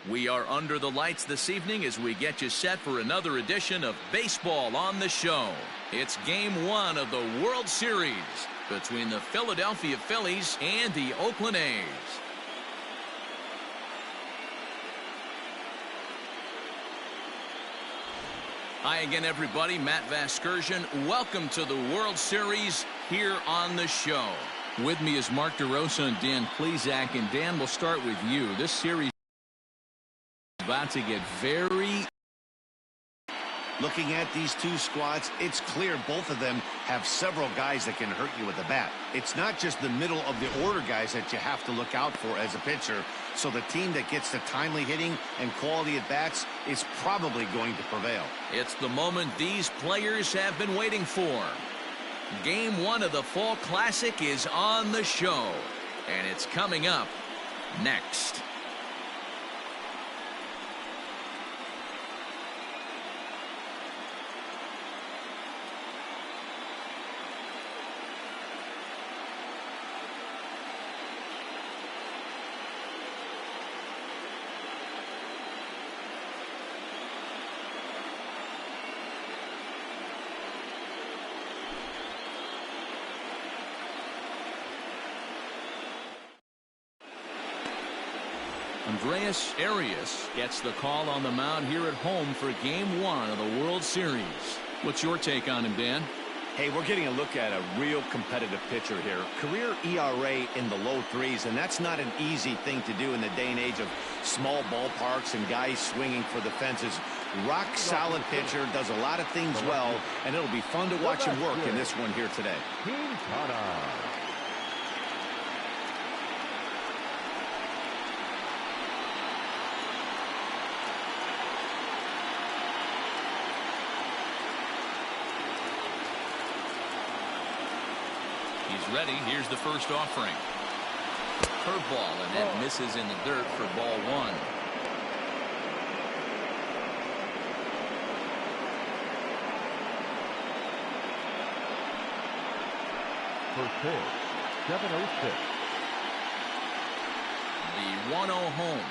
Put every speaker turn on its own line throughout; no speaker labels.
We are under the lights this evening as we get you set for another edition of Baseball on the Show. It's Game 1 of the World Series between the Philadelphia Phillies and the Oakland A's. Hi again, everybody. Matt Vasgersian. Welcome to the World Series here on the show. With me is Mark DeRosa and Dan Plesac. And Dan, we'll start with you. This series is about to get very...
Looking at these two squads, it's clear both of them have several guys that can hurt you with the bat. It's not just the middle of the order guys that you have to look out for as a pitcher. So the team that gets the timely hitting and quality at bats is probably going to prevail.
It's the moment these players have been waiting for. Game 1 of the Fall Classic is on the show, and it's coming up next. Andreas Arias gets the call on the mound here at home for Game 1 of the World Series. What's your take on him, Dan?
Hey, we're getting a look at a real competitive pitcher here. Career ERA in the low threes, and that's not an easy thing to do in the day and age of small ballparks and guys swinging for the fences. Rock solid pitcher, does a lot of things well, and it'll be fun to watch him work in this one here today.
He's ready. Here's the first offering. Curveball, and that misses in the dirt for ball 1.
First pitch, 7-0 pitch.
The 1-0 home.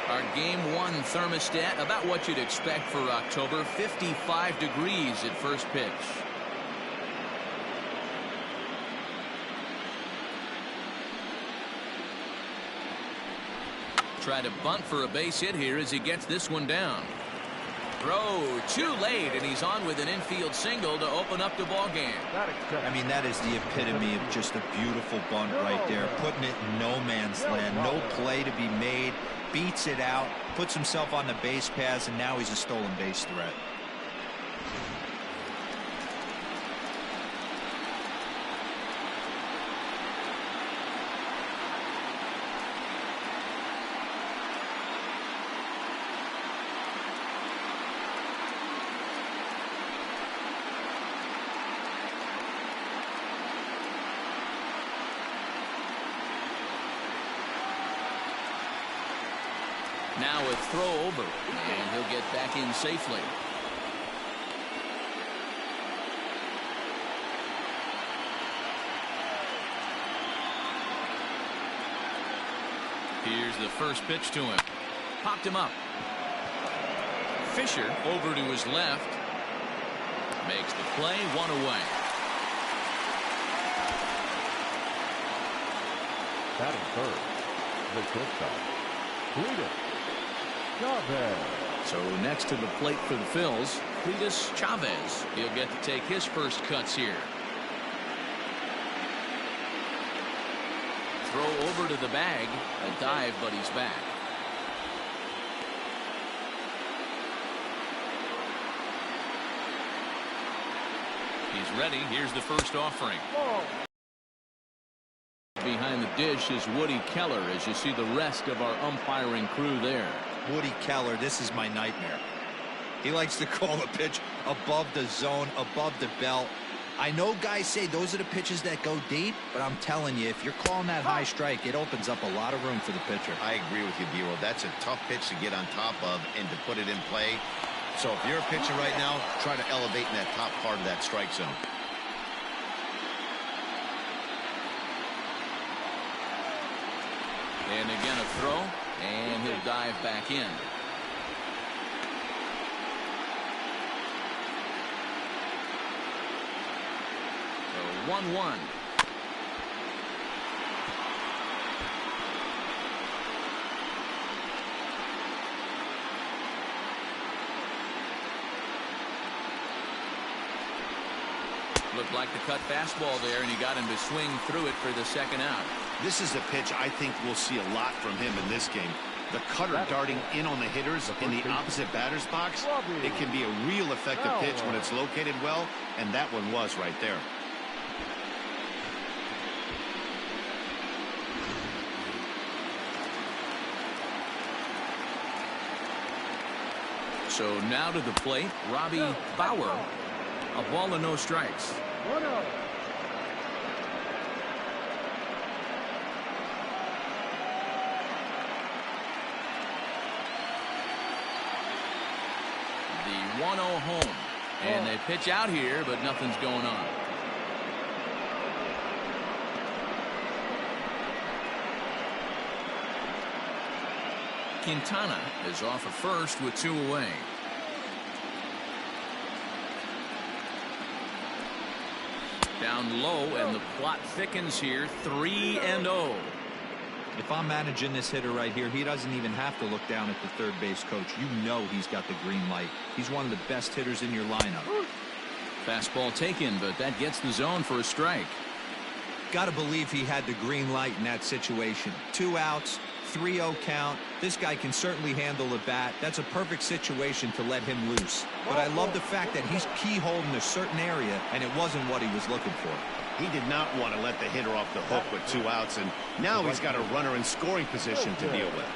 Our Game 1 thermostat, about what you'd expect for October, 55 degrees at first pitch. Try to bunt for a base hit here as he gets this one down. Throw too late, and he's on with an infield single to open up the ball game.
I mean, that is the epitome of just a beautiful bunt right there. Putting it in no man's land. No play to be made. Beats it out. Puts himself on the base paths, and now he's a stolen base threat.
Now a throw over, and he'll get back in safely. Here's the first pitch to him. Popped him up. Fisher over to his left. Makes the play, 1 away.
Batting third, the shortstop, Chavez.
So next to the plate for the Phils, Cletus Chavez. He'll get to take his first cuts here. Throw over to the bag. A dive, but he's back. He's ready. Here's the first offering. Behind the dish is Woody Keller as you see the rest of our umpiring crew there.
Woody Keller, this is my nightmare. He likes to call a pitch above the zone, above the belt. I know guys say those are the pitches that go deep, but I'm telling you, if you're calling that high strike, it opens up a lot of room for the pitcher.
I agree with you, D-Roll. That's a tough pitch to get on top of and to put it in play. So if you're a pitcher right now, try to elevate in that top part of that strike zone.
And again a throw, and he'll dive back in. So 1-1. Looked like the cut fastball there, and he got him to swing through it for the second out.
This is a pitch I think we'll see a lot from him in this game. The cutter darting in on the hitters in the opposite batter's box. It can be a real effective pitch when it's located well, and that one was right there.
So now to the plate, Robbie Bauer. A ball and no strikes.
1-0.
The 1-0 home. And they pitch out here, but nothing's going on. Quintana is off at first with 2 away. Down low, and the plot thickens here. 3-0.
If I'm managing this hitter right here, he doesn't even have to look down at the third base coach. You know he's got the green light. He's one of the best hitters in your lineup.
Fastball taken, but that gets the zone for a strike.
Got to believe he had the green light in that situation. 2 outs, 3-0 count. This guy can certainly handle a bat. That's a perfect situation to let him loose. But I love the fact that he's keyholed in a certain area, and it wasn't what he was looking for.
He did not want to let the hitter off the hook with 2 outs, and now he's got a runner in scoring position to deal with.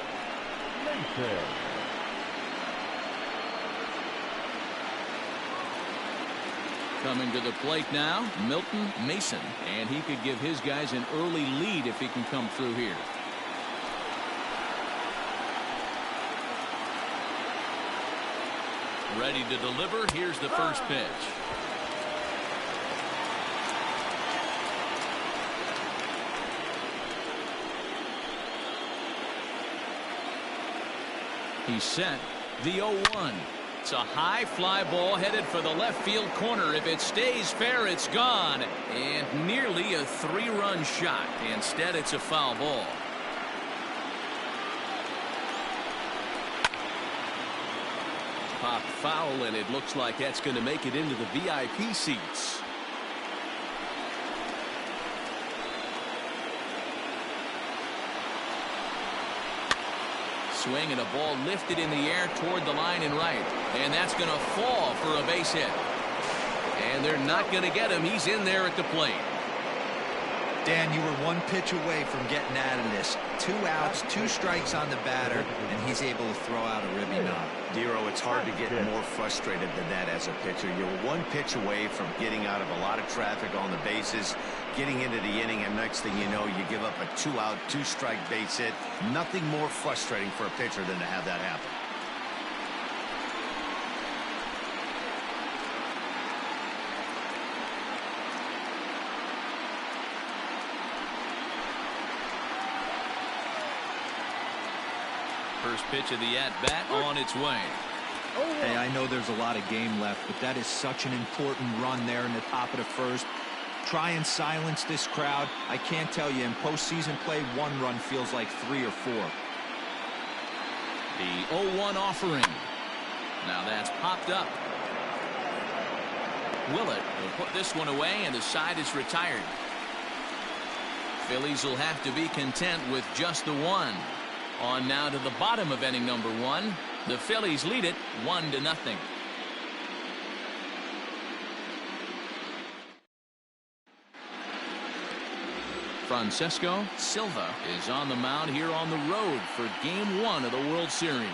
Coming to the plate now, Milton Mason, and he could give his guys an early lead if he can come through here. Ready to deliver. Here's the first pitch. He's set. The 0-1. It's a high fly ball headed for the left field corner. If it stays fair, it's gone. And nearly a 3-run shot. Instead, it's a foul ball. Pop foul, and it looks like that's going to make it into the VIP seats. Swing, and a ball lifted in the air toward the line and right. And that's going to fall for a base hit. And they're not going to get him. He's in there at the plate.
Dan, you were 1 pitch away from getting out of this. 2 outs, 2 strikes on the batter, and he's able to throw out a ribby knob.
Dero, it's hard to get more frustrated than that as a pitcher. You're 1 pitch away from getting out of a lot of traffic on the bases, getting into the inning, and next thing you know, you give up a 2-out, 2-strike base hit. Nothing more frustrating for a pitcher than to have that happen.
First pitch of the at-bat on its way.
Hey, I know there's a lot of game left, but that is such an important run there in the top of the first. Try and silence this crowd. I can't tell you, in postseason play, 1 run feels like 3 or 4.
The 0-1 offering. Now that's popped up. Willett will put this one away, and the side is retired. Phillies will have to be content with just the 1. On now to the bottom of inning number 1. The Phillies lead it 1-0. Francisco Silva is on the mound here on the road for Game 1 of the World Series.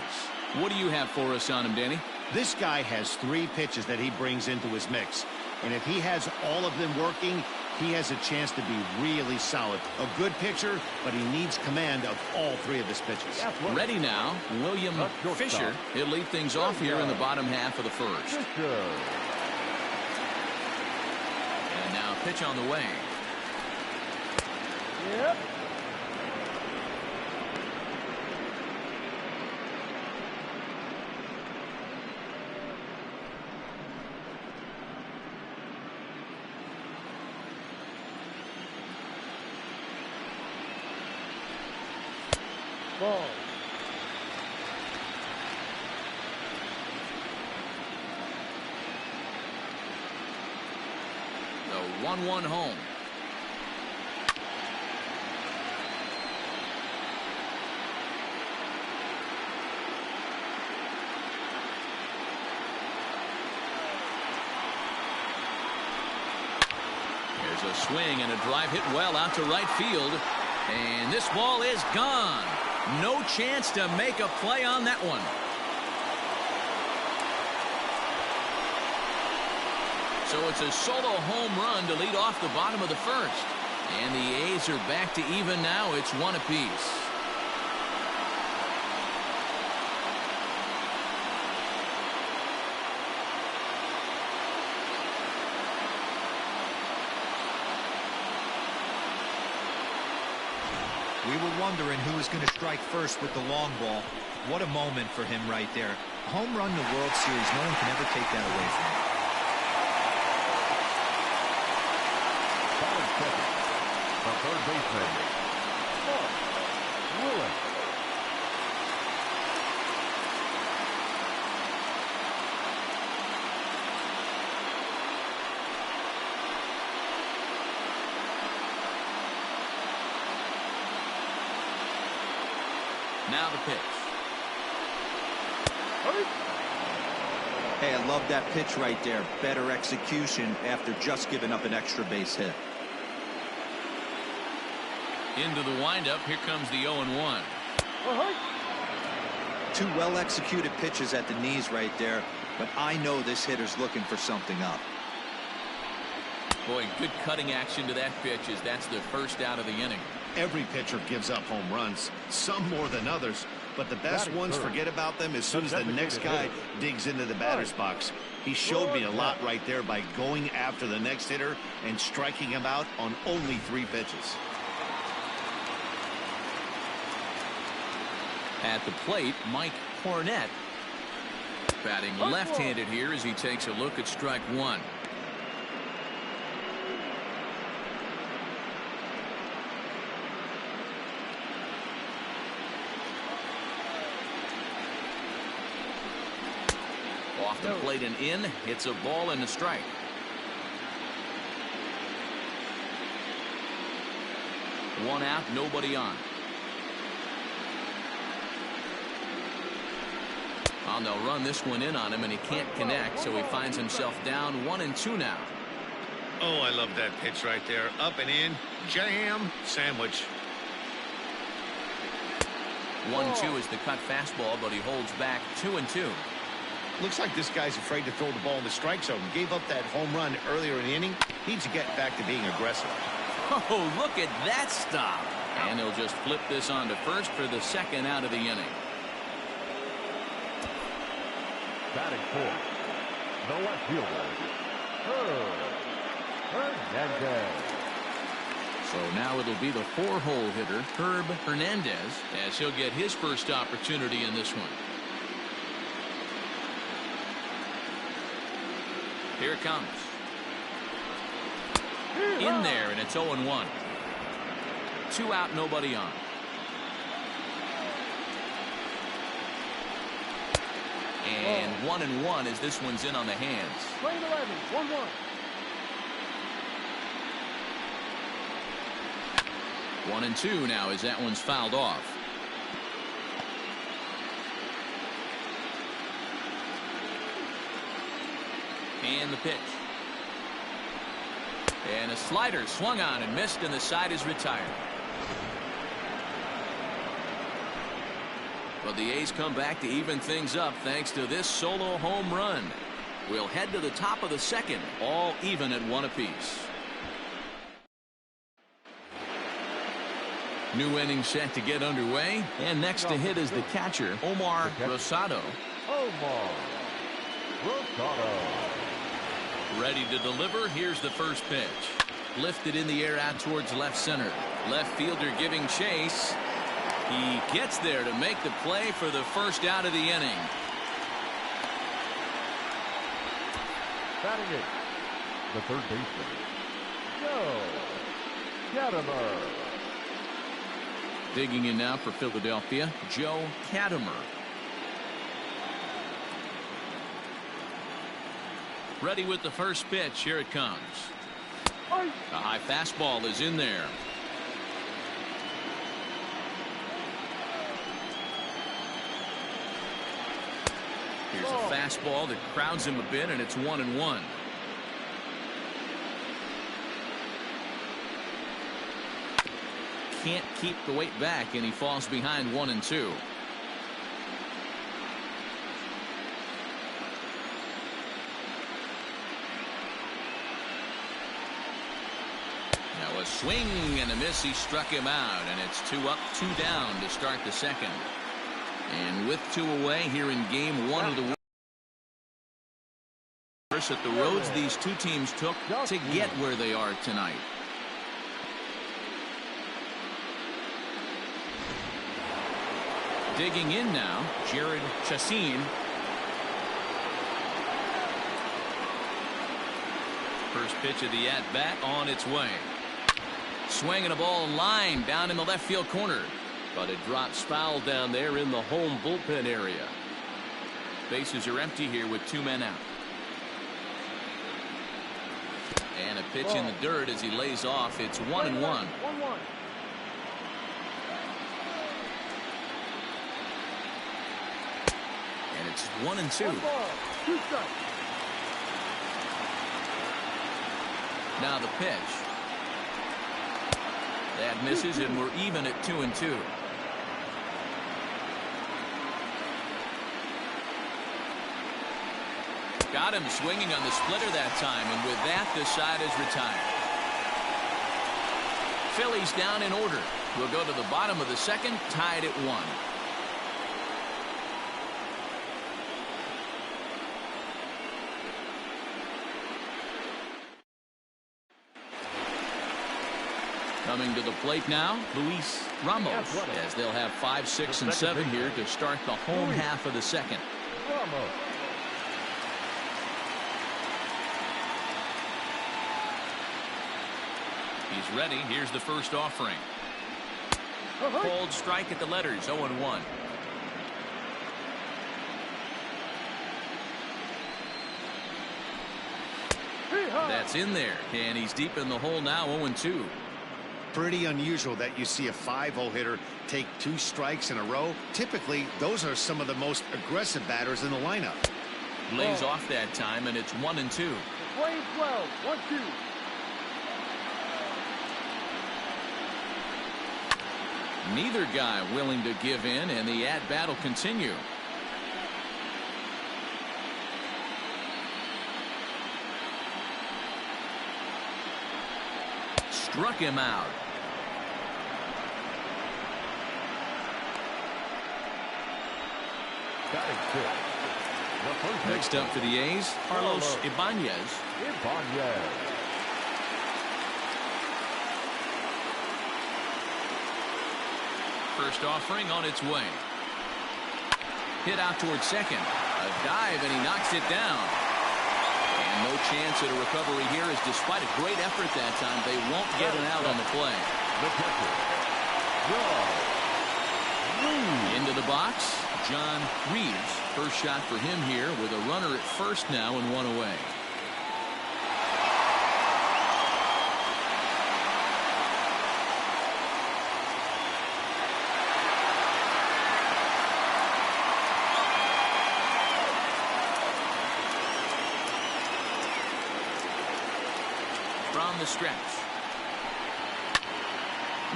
What do you have for us on him, Danny?
This guy has 3 pitches that he brings into his mix, and if he has all of them working, he has a chance to be really solid. A good pitcher, but he needs command of all 3 of his pitches.
Ready now, William Fisher. He'll lead things off here in the bottom half of the first. And now pitch on the way.
Ball.
The 1-1 home. There's a swing and a drive hit well out to right field. And this ball is gone. No chance to make a play on that one. So it's a solo home run to lead off the bottom of the first. And the A's are back to even now. It's 1 apiece.
We were wondering who was going to strike first with the long ball. What a moment for him right there. A home run in the World Series. No one can ever take that away from him.
Second. The third baseman. Willis.
Now the pitch.
Hey, I love that pitch right there. Better execution after just giving up an extra base hit.
Into the windup. Here comes the 0-1.
Two well-executed pitches at the knees right there, but I know this hitter's looking for something up.
Boy, good cutting action to that pitch as that's the first out of the inning.
Every pitcher gives up home runs, some more than others, but the best ones forget about them as soon as the next guy digs into the batter's box. He showed me a lot right there by going after the next hitter and striking him out on only 3 pitches.
At the plate, Mike Cornett batting left-handed here as he takes a look at strike 1. Off the plate and in. It's a ball and a strike. One out, nobody on. They'll run this one in on him, and he can't connect, so he finds himself down 1-2 now.
Oh, I love that pitch right there. Up and in, jam, sandwich.
1-2 is the cut fastball, but he holds back 2-2.
Looks like this guy's afraid to throw the ball in the strike zone. Gave up that home run earlier in the inning. Needs to get back to being aggressive.
Oh, look at that stop. And he'll just flip this on to first for the second out of the inning.
Batting fourth. The left fielder. Hernandez.
So now it'll be the 4-hole hitter, Herb Hernandez, as he'll get his first opportunity in this one. Here it comes. In there, and it's 0-1. 2 out, nobody on. And 1-1 as this one's in on the hands.
Lane 11, 1-1.
1-2 now as that one's fouled off. And the pitch. And a slider swung on and missed, and the side is retired. But the A's come back to even things up thanks to this solo home run. We'll head to the top of the second, all even at 1 apiece. New inning set to get underway, and next to hit is the catcher, Omar Rosado.
Omar Rosado.
Ready to deliver. Here's the first pitch. Lifted in the air out towards left center. Left fielder giving chase. He gets there to make the play for the first out of the inning.
Batting it. The third baseman. Joe Gadamer.
Digging in now for Philadelphia, Joe Katimer. Ready with the first pitch. Here it comes. A high fastball is in there. Here's a fastball that crowds him a bit, and it's 1-1. Can't keep the weight back, and he falls behind 1-2. Now a swing and a miss. He struck him out, and it's 2 up, 2 down to start the second. And with 2 away here in game 1 of the World Series, at the roads these two teams took to get where they are tonight. Digging in now, Jared Chassin. First pitch of the at-bat on its way. Swinging a ball line down in the left field corner. But it drops foul down there in the home bullpen area. Bases are empty here with 2 men out. And a pitch in the dirt as he lays off. It's 1-1. And it's 1-2. Now the pitch. That misses, and we're even at 2-2. Got him swinging on the splitter that time, and with that, the side is retired. Phillies down in order. We'll go to the bottom of the second, tied at 1. Coming to the plate now, Luis Ramos, as they'll have 5, 6, and 7 here to start the home half of the second. He's ready. Here's the first offering. Cold strike at the letters, 0-1. That's in there, and he's deep in the hole now, 0-2.
Pretty unusual that you see a 5-0 hitter take 2 strikes in a row. Typically, those are some of the most aggressive batters in the lineup.
Lays off that time, and it's 1-2.
Play 12, 1-2.
Neither guy willing to give in, and the at-bat will continue. Struck him out. Next up for the A's, Carlos Ibanez. First offering on its way. Hit out towards second. A dive, and he knocks it down. And no chance at a recovery here, as despite a great effort that time, they won't get an out on the play. Into the box, John Reeves. First shot for him here with a runner at first now and 1 away. From the stretch.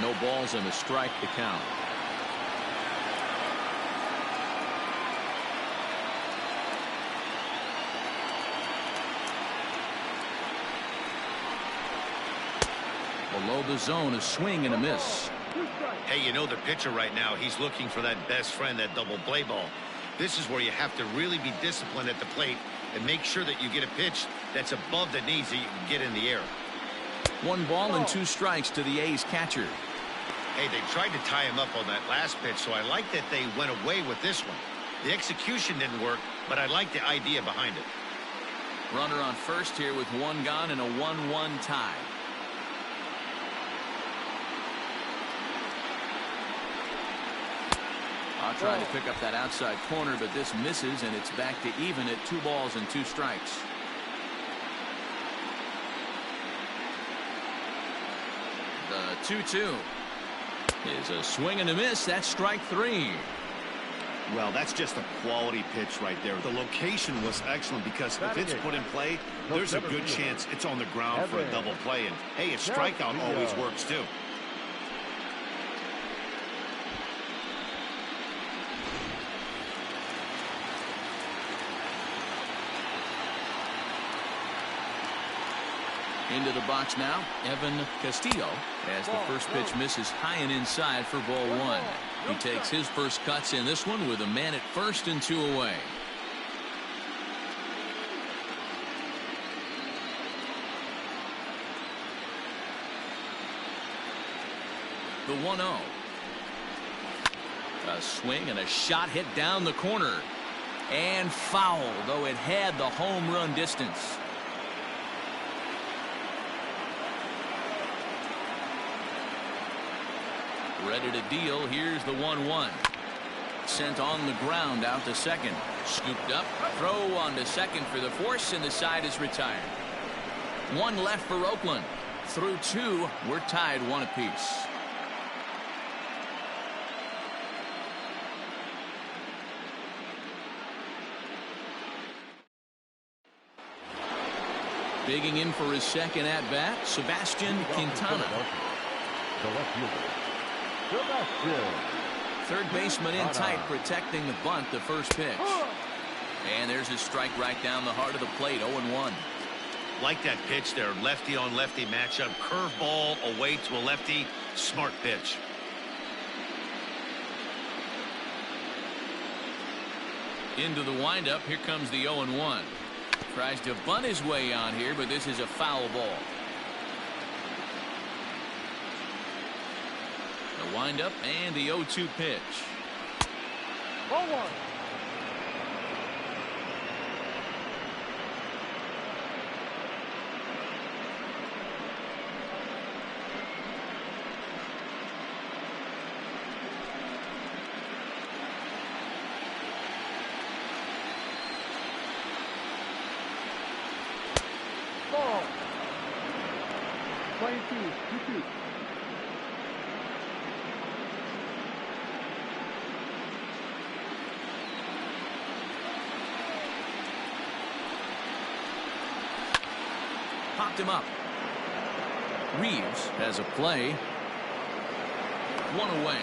No balls and a strike to count. Below the zone, a swing and a miss.
Hey, you know the pitcher right now, he's looking for that best friend, that double play ball. This is where you have to really be disciplined at the plate and make sure that you get a pitch that's above the knees that you can get in the air.
1 ball and 2 strikes to the A's catcher.
Hey, they tried to tie him up on that last pitch, so I like that they went away with this one. The execution didn't work, but I like the idea behind it.
Runner on first here with 1 gone and a 1-1 tie. Trying to pick up that outside corner, but this misses, and it's back to even at 2 balls and 2 strikes. The 2-2 is a swing and a miss. That's strike 3.
Well, that's just a quality pitch right there. The location was excellent because if it's put in play, there's a good chance it's on the ground for a double play. And, hey, a strikeout always works, too.
Into the box now, Evan Castillo, as the first pitch misses high and inside for ball 1. He takes his first cuts in this one with a man at first and 2 away. The 1-0. A swing and a shot hit down the corner. And foul, though it had the home run distance. Ready to deal. Here's the 1-1. Sent on the ground out to second. Scooped up. Throw on to second for the force, and the side is retired. 1 left for Oakland. Through 2, we're tied 1 apiece. Digging in for his second at-bat, Sebastian Quintana.
The left fielder, Sebastian.
Third baseman in tight, protecting the bunt, the first pitch. And there's his strike right down the heart of the plate, 0-1.
Like that pitch there, lefty on lefty matchup, curveball away to a lefty, smart pitch.
Into the windup, here comes the 0-1. Tries to bunt his way on here, but this is a foul ball. The windup and the 0-2 pitch.
0-1. Ball. 22-2.
Popped him up. Reeves has a play. 1 away.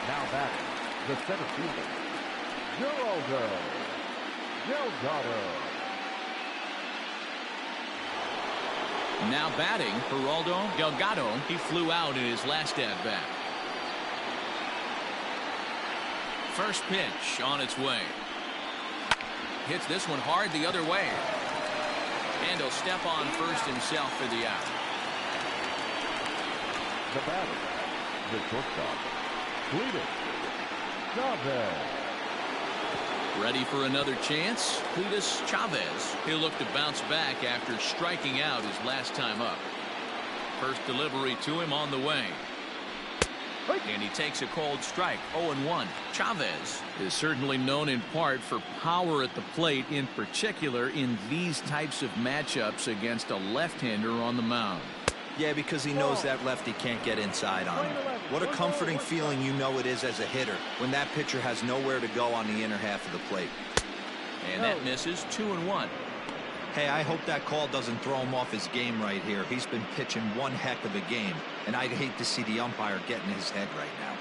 Now batting, the center fielder, Delgado.
Now batting, Geraldo Delgado. He flew out in his last at-bat. First pitch on its way. Hits this one hard the other way. And he'll step on first himself for the out.
The batter, the shortstop, Cletus Chavez.
Ready for another chance? Cletus Chavez. He'll look to bounce back after striking out his last time up. First delivery to him on the way. And he takes a cold strike, 0-1. Chavez is certainly known in part for power at the plate, in particular in these types of matchups against a left-hander on the mound.
Yeah, because he knows that lefty can't get inside on him. What a comforting feeling you know it is as a hitter when that pitcher has nowhere to go on the inner half of the plate.
And that misses, 2-1.
Hey, I hope that call doesn't throw him off his game right here. He's been pitching one heck of a game, and I'd hate to see the umpire get in his head right now.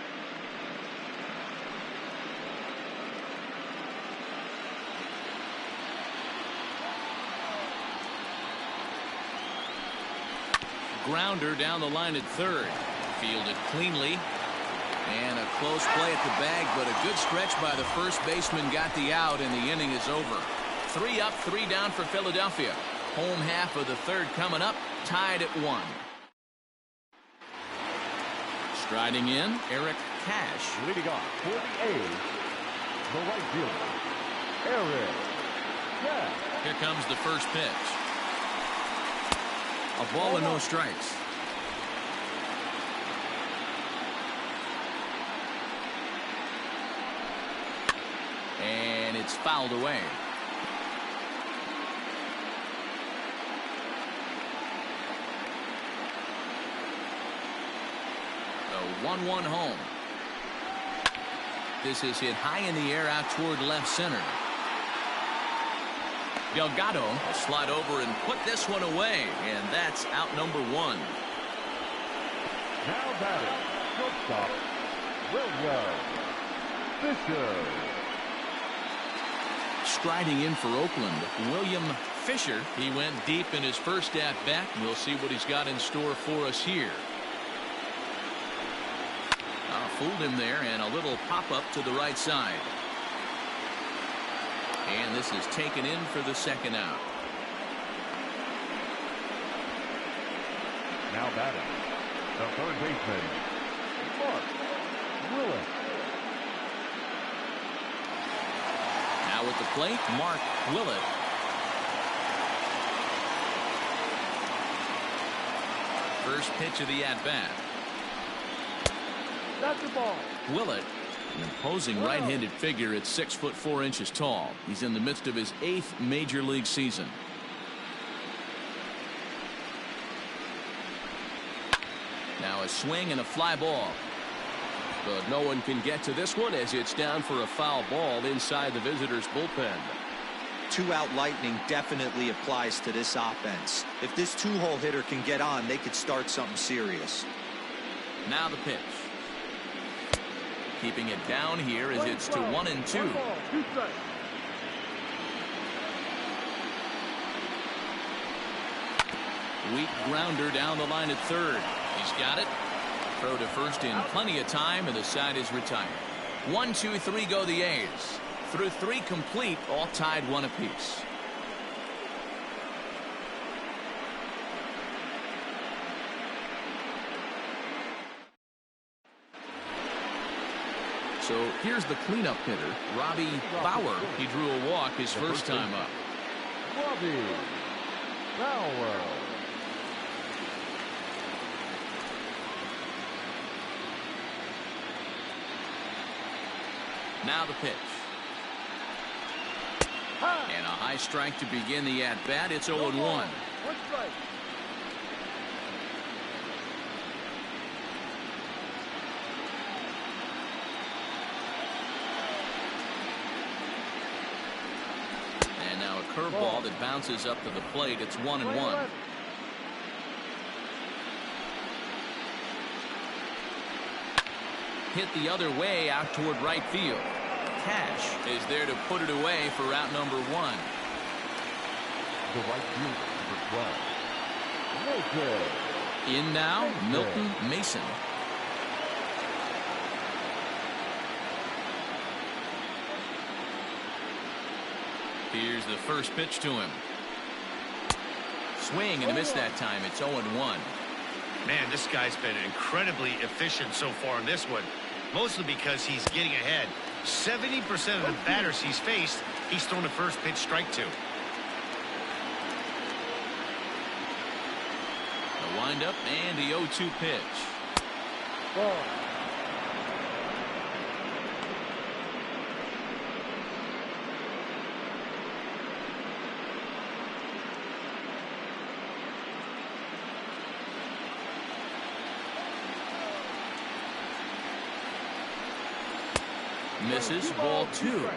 Grounder down the line at third. Fielded cleanly. And a close play at the bag, but a good stretch by the first baseman got the out, and the inning is over. 3 up, 3 down for Philadelphia. Home half of the third coming up, tied at 1. Striding in, Eric Cash.
Leading off for the A's, the right fielder, Eric Cash.
Here comes the first pitch. A ball and no strikes. It's fouled away. The 1-1 home. This is hit high in the air out toward left center. Delgado will slide over and put this one away, and that's out number 1.
Now batting, shortstop, William Fisher.
Striding in for Oakland, William Fisher. He went deep in his first at-bat. We'll see what he's got in store for us here. Fooled him there, and a little pop-up to the right side. And this is taken in for the second out.
Now batting, the third baseman, Mark Willis.
Now at the plate, Mark Willett. First pitch of the at-bat.
That's the ball.
Willett, an imposing right-handed figure at 6'4" tall. He's in the midst of his 8th major league season. Now a swing and a fly ball. But no one can get to this one as it's down for a foul ball inside the visitors' bullpen.
2-out lightning definitely applies to this offense. If this 2-hole hitter can get on, they could start something serious.
Now the pitch. Keeping it down here as it's to 1-2. Weak grounder down the line at third. He's got it. Throw to first in plenty of time, and the side is retired. 1, 2, 3 go the A's. Through 3 complete, all tied 1 apiece. So here's the cleanup hitter, Robbie Bauer. He drew a walk his first time up.
Robbie Bauer.
Now the pitch. And a high strike to begin the at-bat. It's 0-1.
One strike.
And now a curveball that bounces up to the plate. It's 1-1. Hit the other way out toward right field. Cash is there to put it away for out number 1.
The right fielder, number 12, Milton.
In now, Milton Mason. Here's the first pitch to him. Swing and a miss that time. It's 0-1.
Man, this guy's been incredibly efficient so far in this one, mostly because he's getting ahead. 70% of the batters he's faced, he's thrown the first pitch strike to.
The windup and the 0-2 pitch.
Ball.
Misses, ball 2.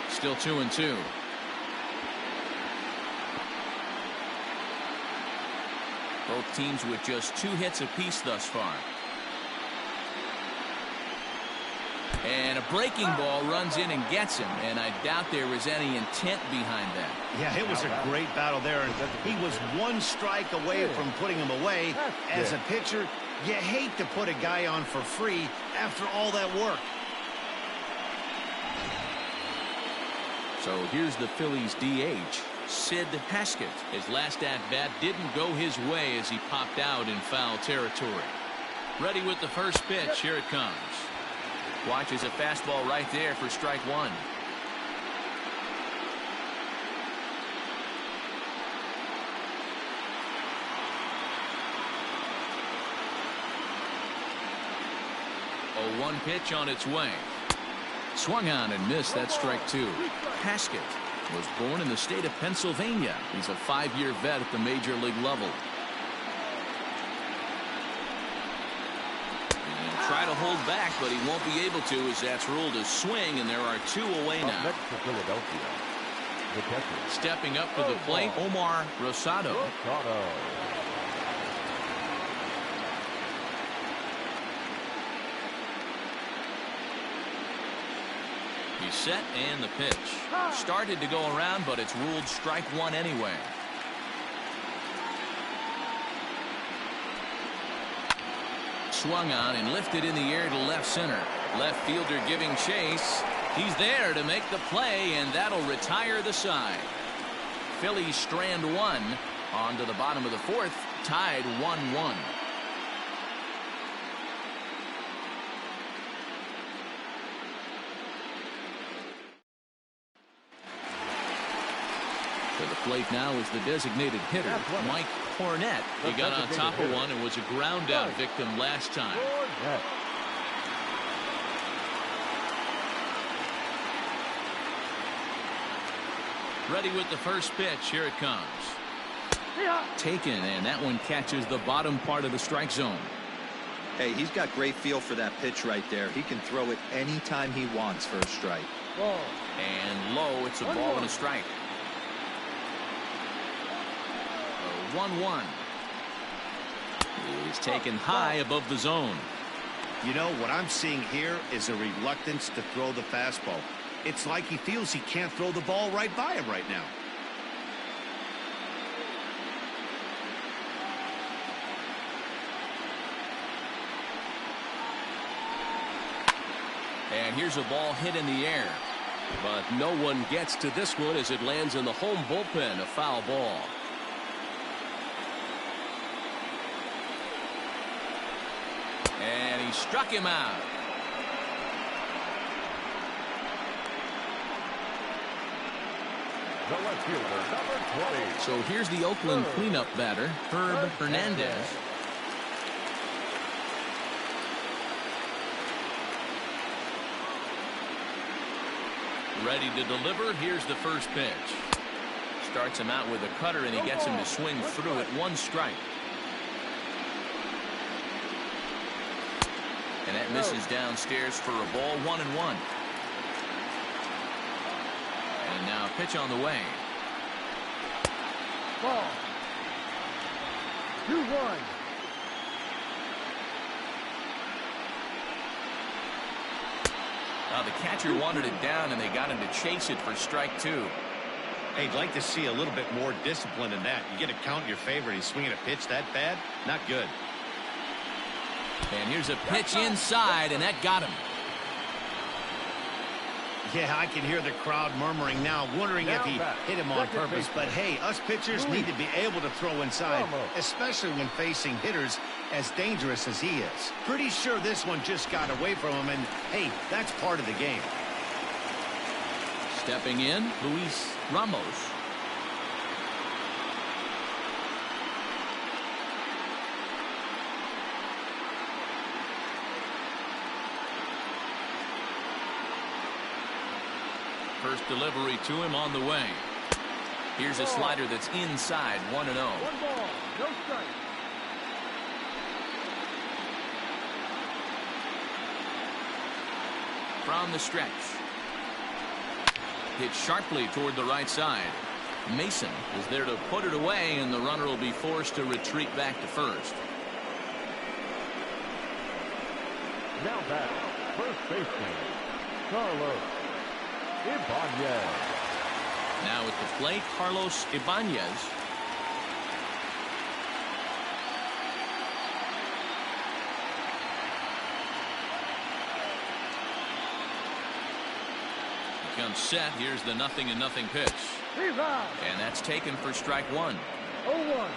Still 2-2. Both teams with just 2 hits apiece thus far. And a breaking ball runs in and gets him, and I doubt there was any intent behind that.
Yeah, it was a great battle there, and he was 1 strike away from putting him away. As a pitcher, you hate to put a guy on for free after all that work.
So here's the Phillies DH, Sid Haskett. His last at-bat didn't go his way as he popped out in foul territory. Ready with the first pitch. Here it comes. Watches a fastball right there for strike 1. 0-1 pitch on its way. Swung on and missed. That's strike two. Haskett was born in the state of Pennsylvania. He's a 5-year vet at the major league level. Try to hold back, but he won't be able to, as that's ruled a swing, and there are 2 away now.
Next to Philadelphia, the catcher.
Stepping up to the plate, Omar Rosado. He's set, and the pitch. Started to go around, but it's ruled strike one anyway. Swung on and lifted in the air to left center. Left fielder giving chase. He's there to make the play, and that'll retire the side. Phillies strand one. On to the bottom of the fourth, tied 1-1. To the plate now is the designated hitter, Mike Cornett. He got on top of one and was a ground out victim last time. Ready with the first pitch. Here it comes. Taken, and that one catches the bottom part of the strike zone.
Hey, he's got great feel for that pitch right there. He can throw it anytime he wants for a strike.
And low, it's a ball and a strike. 1-1. He's taken high above the zone.
You know, what I'm seeing here is a reluctance to throw the fastball. It's like he feels he can't throw the ball right by him right now.
And here's a ball hit in the air. But no one gets to this one as it lands in the home bullpen. A foul ball. And he struck him out.
The left fielder, number 20.
So here's the Oakland cleanup batter, Herb Hernandez. Ready to deliver. Here's the first pitch. Starts him out with a cutter, and he gets him to swing through it. 1 strike. And that misses downstairs for a ball. 1-1. And now a pitch on the way.
Ball. 2-1.
Now the catcher wanted it down, and they got him to chase it for strike 2.
Hey, I'd like to see a little bit more discipline in that. You get a count in your favor, and he's swinging a pitch that bad? Not good.
And here's a pitch inside, and that got him.
Yeah, I can hear the crowd murmuring now, wondering if he hit him on purpose. But hey, us pitchers need to be able to throw inside, especially when facing hitters as dangerous as he is. Pretty sure this one just got away from him, and hey, that's part of the game.
Stepping in, Luis Ramos. First delivery to him on the way. Here's a slider that's inside. 1-0.
1 ball, no strike.
From the stretch. Hit sharply toward the right side. Mason is there to put it away, and the runner will be forced to retreat back to first.
Now back, first baseman, Carlos Ibanez.
Now at the plate, Carlos Ibanez. He comes set. Here's the 0-0 pitch. And that's taken for strike 1.
0-1.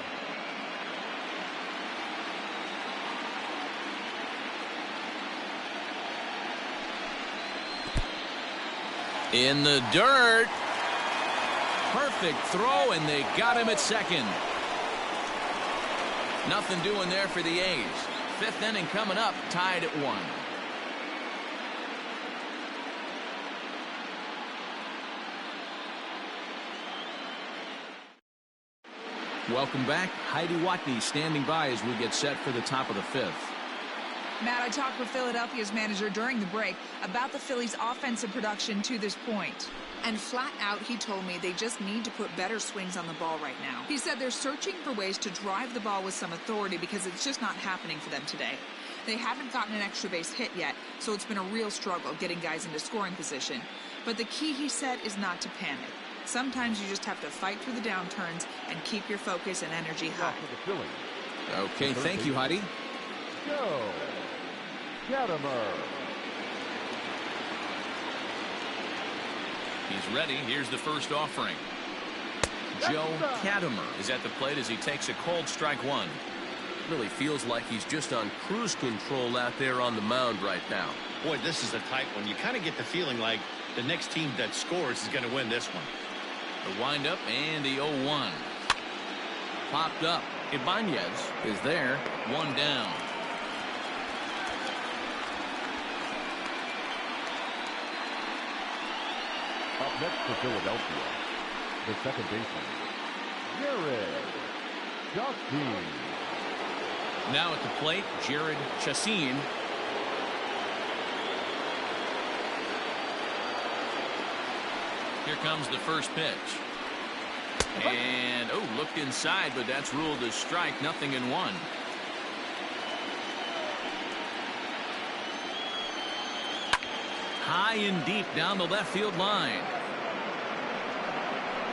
In the dirt. Perfect throw, and they got him at second. Nothing doing there for the A's. 5th inning coming up, tied at 1. Welcome back. Heidi Watney standing by as we get set for the top of the fifth.
Matt, I talked with Philadelphia's manager during the break about the Phillies' offensive production to this point. And flat out, he told me they just need to put better swings on the ball right now. He said they're searching for ways to drive the ball with some authority because it's just not happening for them today. They haven't gotten an extra base hit yet, so it's been a real struggle getting guys into scoring position. But the key, he said, is not to panic. Sometimes you just have to fight through the downturns and keep your focus and energy high.
Okay, thank you, Heidi.
Joe Gadamer.
He's ready. Here's the first offering. Joe Gadamer is at the plate as he takes a cold strike one. Really feels like he's just on cruise control out there on the mound right now.
Boy, this is a tight one. You kind of get the feeling like the next team that scores is going to win this one.
The windup and the 0-1. Popped up. Ibanez is there. One down.
Up next for Philadelphia, the second baseman, Jared Chassin.
Now at the plate, Jared Chassin. Here comes the first pitch. And, looked inside, but that's ruled a strike. Nothing in one. High and deep down the left field line.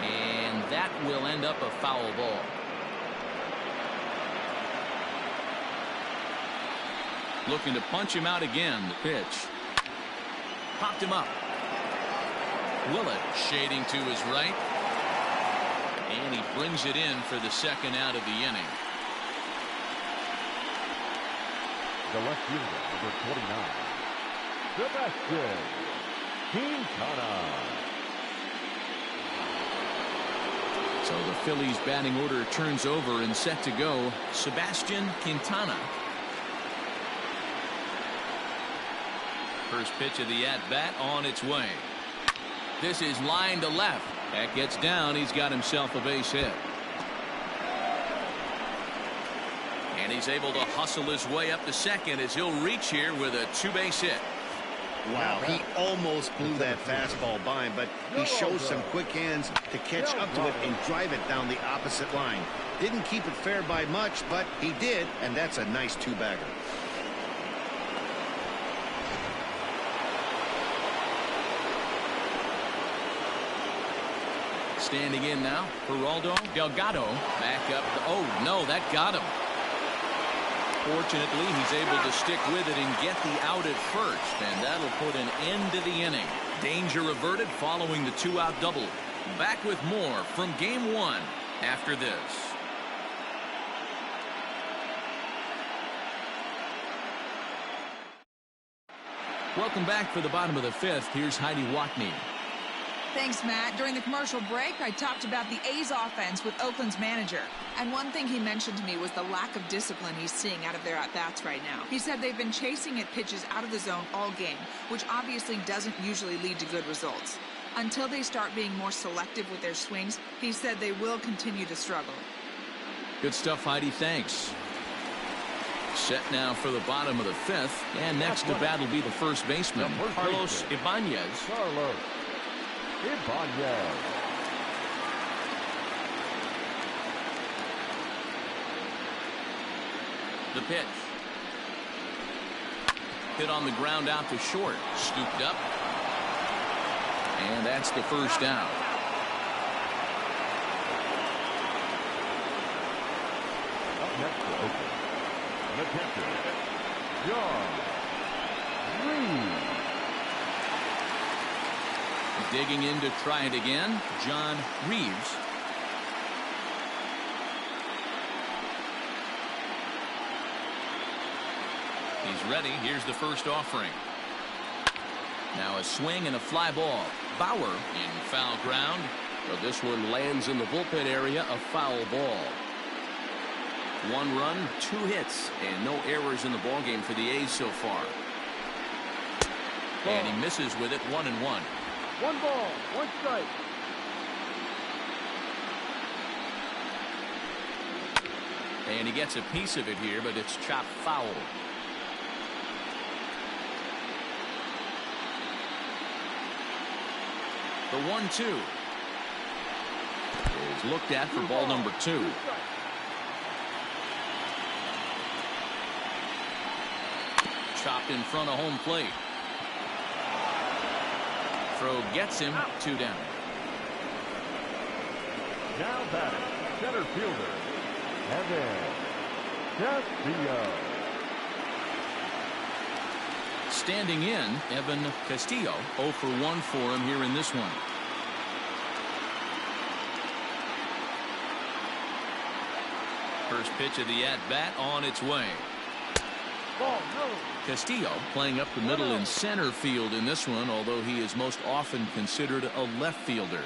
And that will end up a foul ball. Looking to punch him out again. The pitch. Popped him up. Willett shading to his right. And he brings it in for the second out of the inning.
The left fielder, number 29, Sebastian Quintana.
So the Phillies batting order turns over and set to go. Sebastian Quintana. First pitch of the at-bat on its way. This is line to left. That gets down. He's got himself a base hit. And he's able to hustle his way up to second as he'll reach here with a two-base hit.
Wow, he almost blew that fastball by him, but he shows some quick hands to catch up to it and drive it down the opposite line. Didn't keep it fair by much, but he did, and that's a nice two-bagger.
Standing in now, Geraldo Delgado back up. Oh, no, that got him. Fortunately, he's able to stick with it and get the out at first, and that'll put an end to the inning. Danger averted following the two-out double. Back with more from Game 1 after this. Welcome back for the bottom of the fifth. Here's Heidi Watney.
Thanks, Matt. During the commercial break, I talked about the A's offense with Oakland's manager. And one thing he mentioned to me was the lack of discipline he's seeing out of their at-bats right now. He said they've been chasing at pitches out of the zone all game, which obviously doesn't usually lead to good results. Until they start being more selective with their swings, he said they will continue to struggle.
Good stuff, Heidi. Thanks. Set now for the bottom of the fifth. And next to bat will be the first baseman, Carlos Ibanez.
Carlos Ibanez.
The pitch. Hit on the ground out to short. Scooped up. And that's the first out.
Up next for Oakland, the catcher, John Reed.
Digging in to try it again, John Reeves. He's ready. Here's the first offering. Now a swing and a fly ball. Bauer in foul ground. Well, this one lands in the bullpen area, a foul ball. 1 run, 2 hits, and no errors in the ballgame for the A's so far. And he misses with it, 1-1.
1 ball, 1 strike.
And he gets a piece of it here, but it's chopped foul. The 1-2 is looked at for ball number 2. Chopped in front of home plate. Throw gets him 2 down.
Now batting, center fielder, Evan Castillo.
Standing in, Evan Castillo, 0 for 1 for him here in this one. First pitch of the at-bat on its way. Castillo playing up the middle in center field in this one, although he is most often considered a left fielder.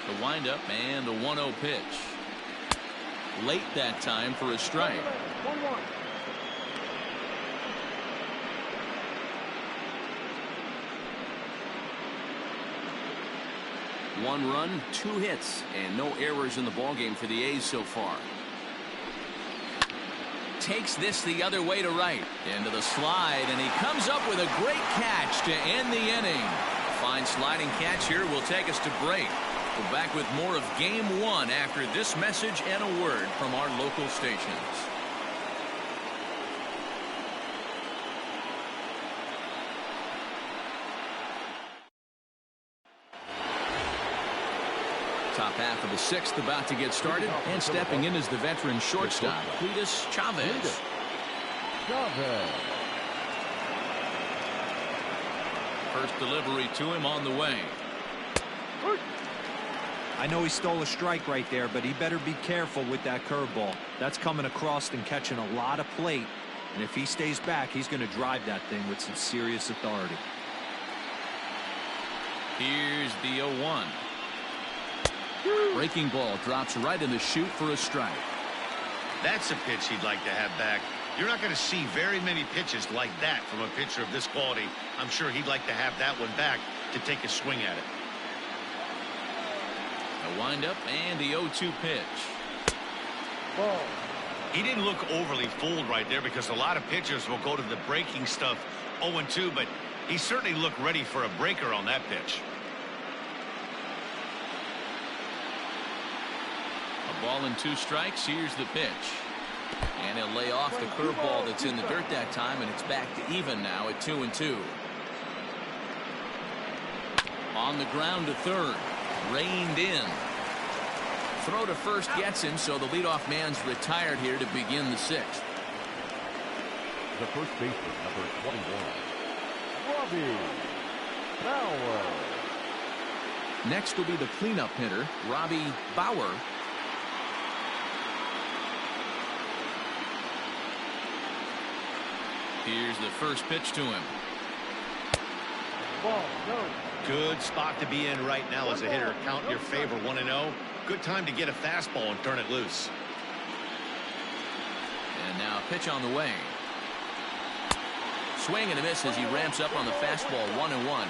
The windup and a 1-0 pitch. Late that time for a strike. 1 run, 2 hits, and no errors in the ballgame for the A's so far. Takes this the other way to right. Into the slide, and he comes up with a great catch to end the inning. A fine sliding catch here will take us to break. We're back with more of Game 1 after this message and a word from our local stations. Top half of the 6th about to get started, and stepping in is the veteran shortstop, Cletus Chavez. First delivery to him on the way.
I know he stole a strike right there, but he better be careful with that curveball. That's coming across and catching a lot of plate, and if he stays back, he's going to drive that thing with some serious authority.
Here's the 0-1. Breaking ball drops right in the chute for a strike.
That's a pitch he'd like to have back. You're not going to see very many pitches like that from a pitcher of this quality. I'm sure he'd like to have that one back to take a swing at it.
A windup and the 0-2 pitch.
Ball.
He didn't look overly fooled right there because a lot of pitchers will go to the breaking stuff 0-2, but he certainly looked ready for a breaker on that pitch. A ball and 2 strikes. Here's the pitch. And he'll lay off the curveball that's in the dirt that time, and it's back to even now at 2-2. On the ground to third. Reined in. Throw to first gets him, so the leadoff man's retired here to begin the 6th.
The first baseman, number 21, Robbie Bauer.
Next will be the cleanup hitter, Robbie Bauer. Here's the first pitch to him.
Ball, no.
Good spot to be in right now as a hitter. Count your favor 1-0. Good time to get a fastball and turn it loose.
And now a pitch on the way. Swing and a miss as he ramps up on the fastball. 1-1.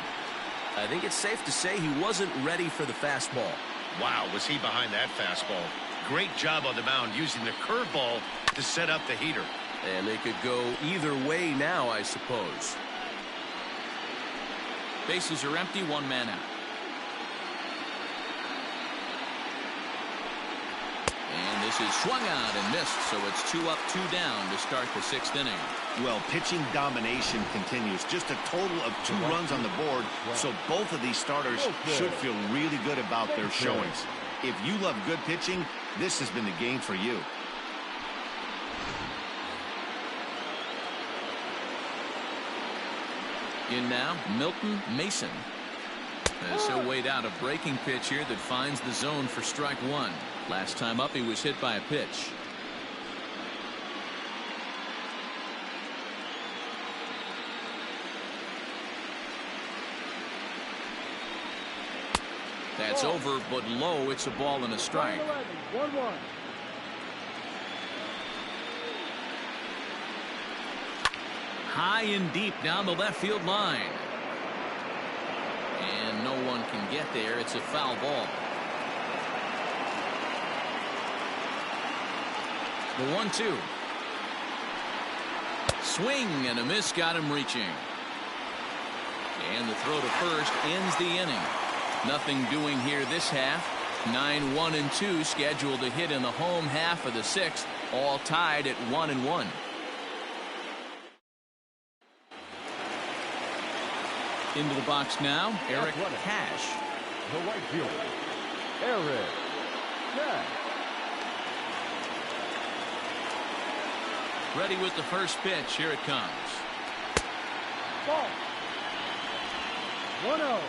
I think it's safe to say he wasn't ready for the fastball.
Wow, was he behind that fastball. Great job on the mound using the curveball to set up the heater.
And they could go either way now, I suppose. Bases are empty, 1 man out. And this is swung out and missed, so it's 2 up, 2 down to start the 6th inning.
Well, pitching domination continues. Just a total of 2 runs on the board, so both of these starters should feel really good about their showings. If you love good pitching, this has been the game for you.
In now, Milton Mason. As he'll wait out a breaking pitch here that finds the zone for strike 1. Last time up, he was hit by a pitch. That's over, but low. It's a ball and a strike.
1-1.
High and deep down the left field line. And no one can get there. It's a foul ball. The 1-2. Swing and a miss, got him reaching. And the throw to first ends the inning. Nothing doing here this half. 9-1-2 scheduled to hit in the home half of the sixth. All tied at 1-1. Into the box now, Eric Cash.
The right fielder, Eric Cash.
Ready with the first pitch. Here it comes.
Ball. 1-0.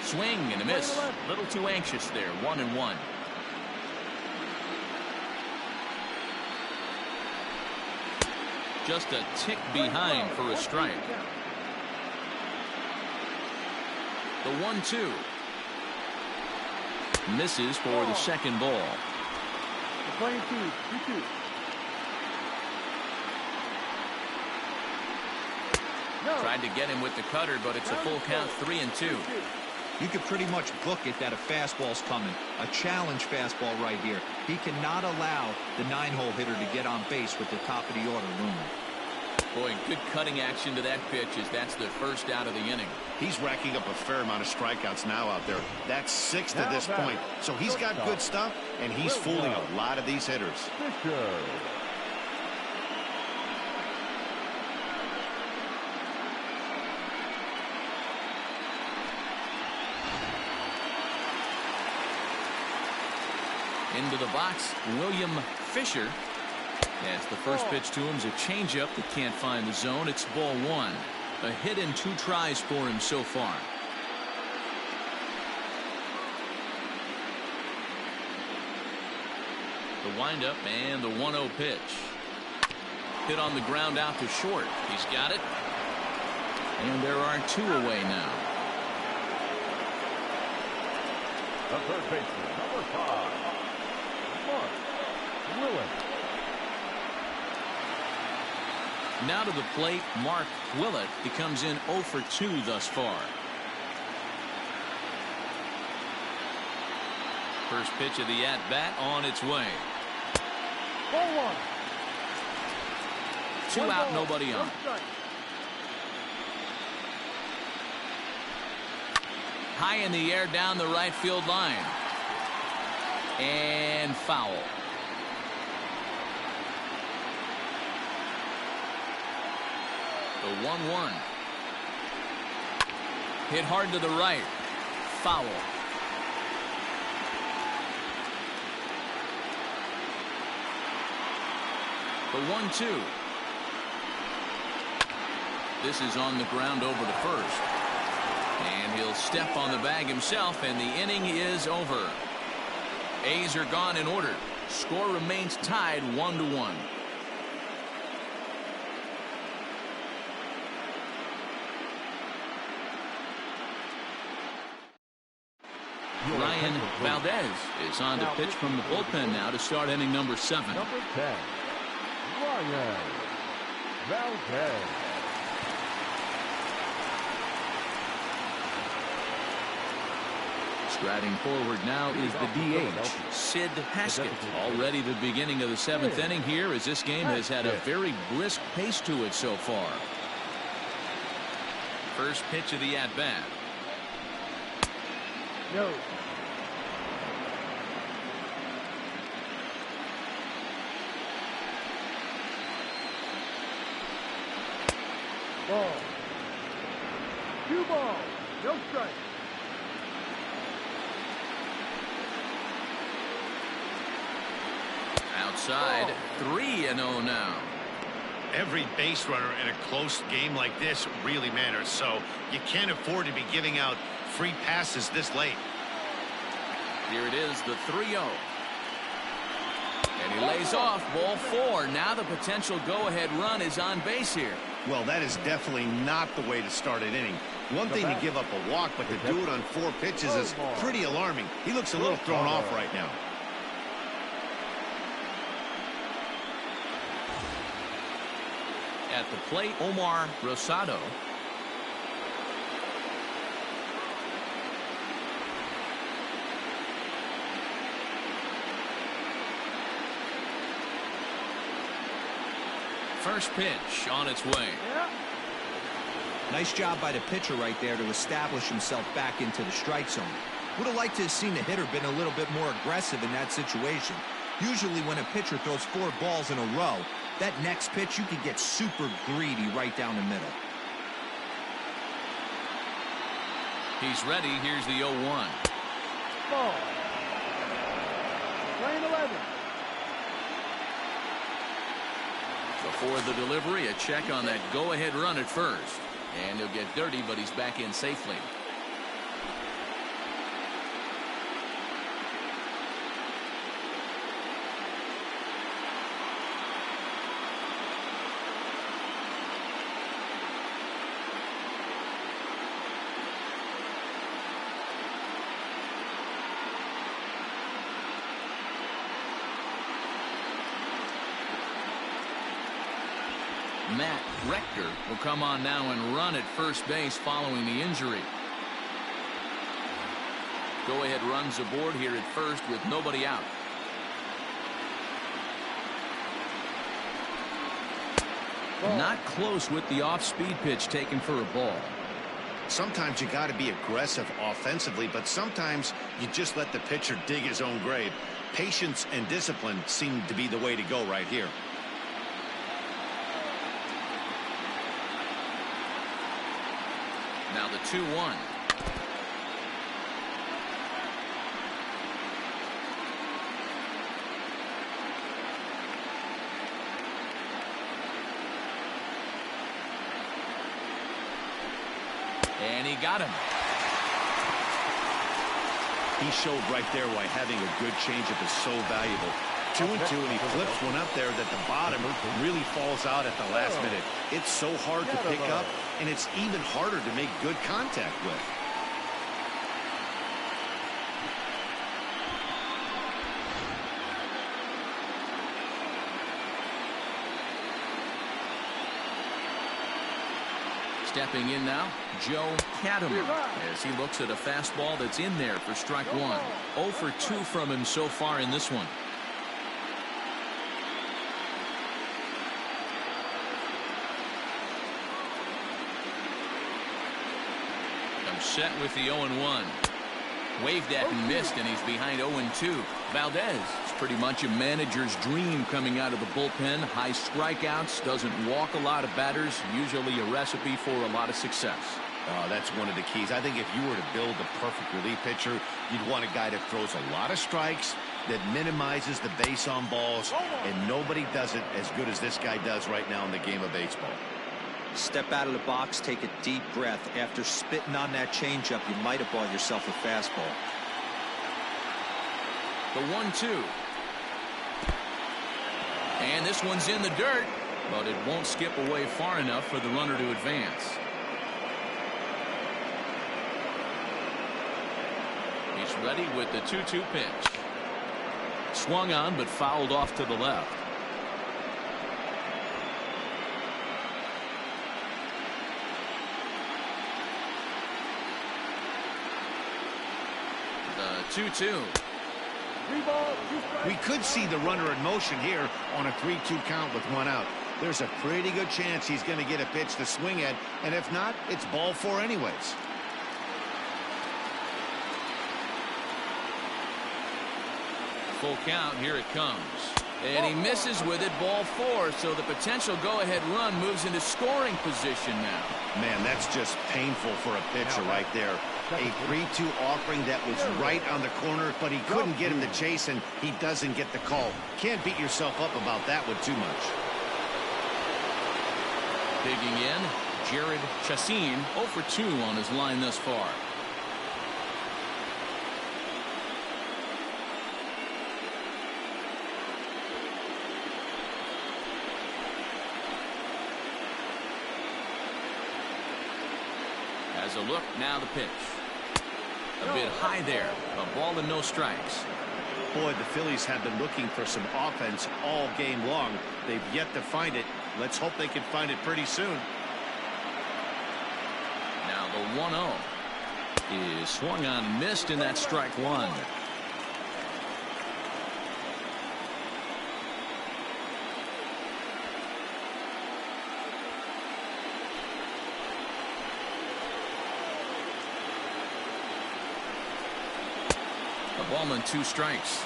Swing and a miss. A little too anxious there. 1-1. Just a tick behind for a strike. The 1-2. Misses for the second ball.
Playing 2-2.
Tried to get him with the cutter, but it's a full count. 3-2.
You could pretty much book it that a fastball's coming. A challenge fastball right here. He cannot allow the 9-hole hitter to get on base with the top of the order looming.
Boy, good cutting action to that pitch as that's the first out of the inning.
He's racking up a fair amount of strikeouts now out there. That's 6 at this point. So he's got good stuff, and he's fooling a lot of these hitters.
Into the box, William Fisher. As the first pitch to him is a changeup that can't find the zone. It's ball 1. A hit and 2 tries for him so far. The windup and the 1-0 pitch. Hit on the ground out to short. He's got it. And there are 2 away now.
The third baseman, number 5, Mark Willett.
Now to the plate, Mark Willett. He comes in 0 for 2 thus far. First pitch of the at-bat on its way.
Ball 1.
2 out, nobody on. High in the air down the right field line. And foul. The 1-1. Hit hard to the right. Foul. The 1-2. This is on the ground over to first. And he'll step on the bag himself, and the inning is over. A's are gone in order. Score remains tied 1-1. Ryan Valdez is on to pitch from the bullpen now to start inning number 7.
Number 10, Ryan Valdez.
Striding forward now is the DH, Sid Haskett. Already the beginning of the 7th inning here, as this game has had a very brisk pace to it so far. First pitch of the at-bat.
No. Ball. 2 balls. No strike.
Outside, 3-0 now.
Every base runner in a close game like this really matters, so you can't afford to be giving out free passes this late.
Here it is, the 3-0. And he lays off ball 4. Now the potential go-ahead run is on base here.
Well, that is definitely not the way to start an inning. One thing to give up a walk, but to do it on 4 pitches is pretty alarming. He looks a little thrown off right now.
At the plate, Omar Rosado. First pitch on its way.
Nice job by the pitcher right there to establish himself back into the strike zone. Would have liked to have seen the hitter been a little bit more aggressive in that situation. Usually when a pitcher throws 4 balls in a row, that next pitch you could get super greedy right down the middle.
He's ready. Here's the 0-1.
Ball. Lane 11.
Before the delivery, a check on that go-ahead run at first. And he'll get dirty, but he's back in safely. Matt Rector will come on now and run at first base following the injury. Go-ahead runs aboard here at first with nobody out. Not close with the off-speed pitch taken for a ball.
Sometimes you got to be aggressive offensively, but sometimes you just let the pitcher dig his own grave. Patience and discipline seem to be the way to go right here.
Now the 2-1. And he got him.
He showed right there why having a good changeup is so valuable. 2-2, and he flips one up there that the bottom really falls out at the last minute. It's so hard to pick up, and it's even harder to make good contact with.
Stepping in now, Joe Cademer, as he looks at a fastball that's in there for strike 1. 0 for 2 from him so far in this one. Set with the 0-1. Waved at and missed, and he's behind 0-2. Valdez is pretty much a manager's dream coming out of the bullpen. High strikeouts, doesn't walk a lot of batters, usually a recipe for a lot of success.
That's one of the keys. I think if you were to build the perfect relief pitcher, you'd want a guy that throws a lot of strikes, that minimizes the base on balls, and nobody does it as good as this guy does right now in the game of baseball.
Step out of the box, take a deep breath. After spitting on that changeup, you might have bought yourself a fastball.
The 1-2. And this one's in the dirt, but it won't skip away far enough for the runner to advance. He's ready with the 2-2 pitch. Swung on, but fouled off to the left. The 2-2.
We could see the runner in motion here on a 3-2 count with 1 out. There's a pretty good chance he's going to get a pitch to swing at, and if not, it's ball 4 anyways.
Full count, here it comes. And he misses with it, ball 4, so the potential go-ahead run moves into scoring position now.
Man, that's just painful for a pitcher right there. A 3-2 offering that was right on the corner, but he couldn't get him to chase, and he doesn't get the call. Can't beat yourself up about that one too much.
Digging in, Jared Chassin, 0 for 2 on his line thus far. As a look, now the pitch. A bit high there. A ball and no strikes.
Boy, the Phillies have been looking for some offense all game long. They've yet to find it. Let's hope they can find it pretty soon.
Now the 1-0 is swung on and missed, in that strike 1. Ball and 2 strikes.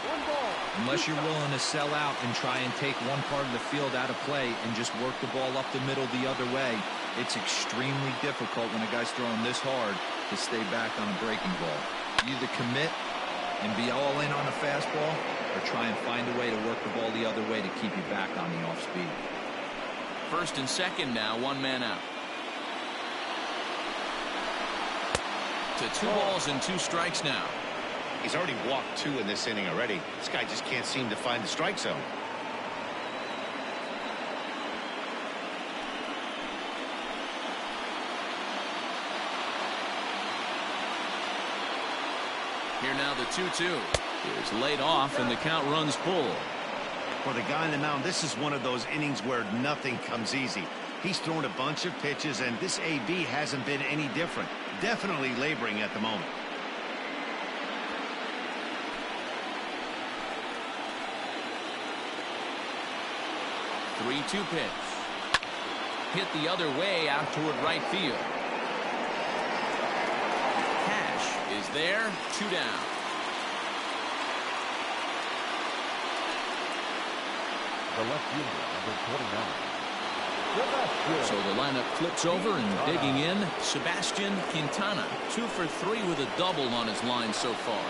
Unless you're willing to sell out and try and take one part of the field out of play and just work the ball up the middle the other way, it's extremely difficult when a guy's throwing this hard to stay back on a breaking ball. You either commit and be all in on the fastball or try and find a way to work the ball the other way to keep you back on the off speed.
First and second now, 1 man out. To 2 balls and 2 strikes now.
He's already walked 2 in this inning already. This guy just can't seem to find the strike zone.
Here now the 2-2 is laid off and the count runs full.
For the guy on the mound, this is one of those innings where nothing comes easy. He's thrown a bunch of pitches, and this AB hasn't been any different. Definitely laboring at the moment.
Three-two pitch. Hit the other way out toward right field. Cash is there. 2 down.
The left fielder, number 29.
So the lineup flips over and digging in, Sebastian Quintana. 2 for 3 with a double on his line so far.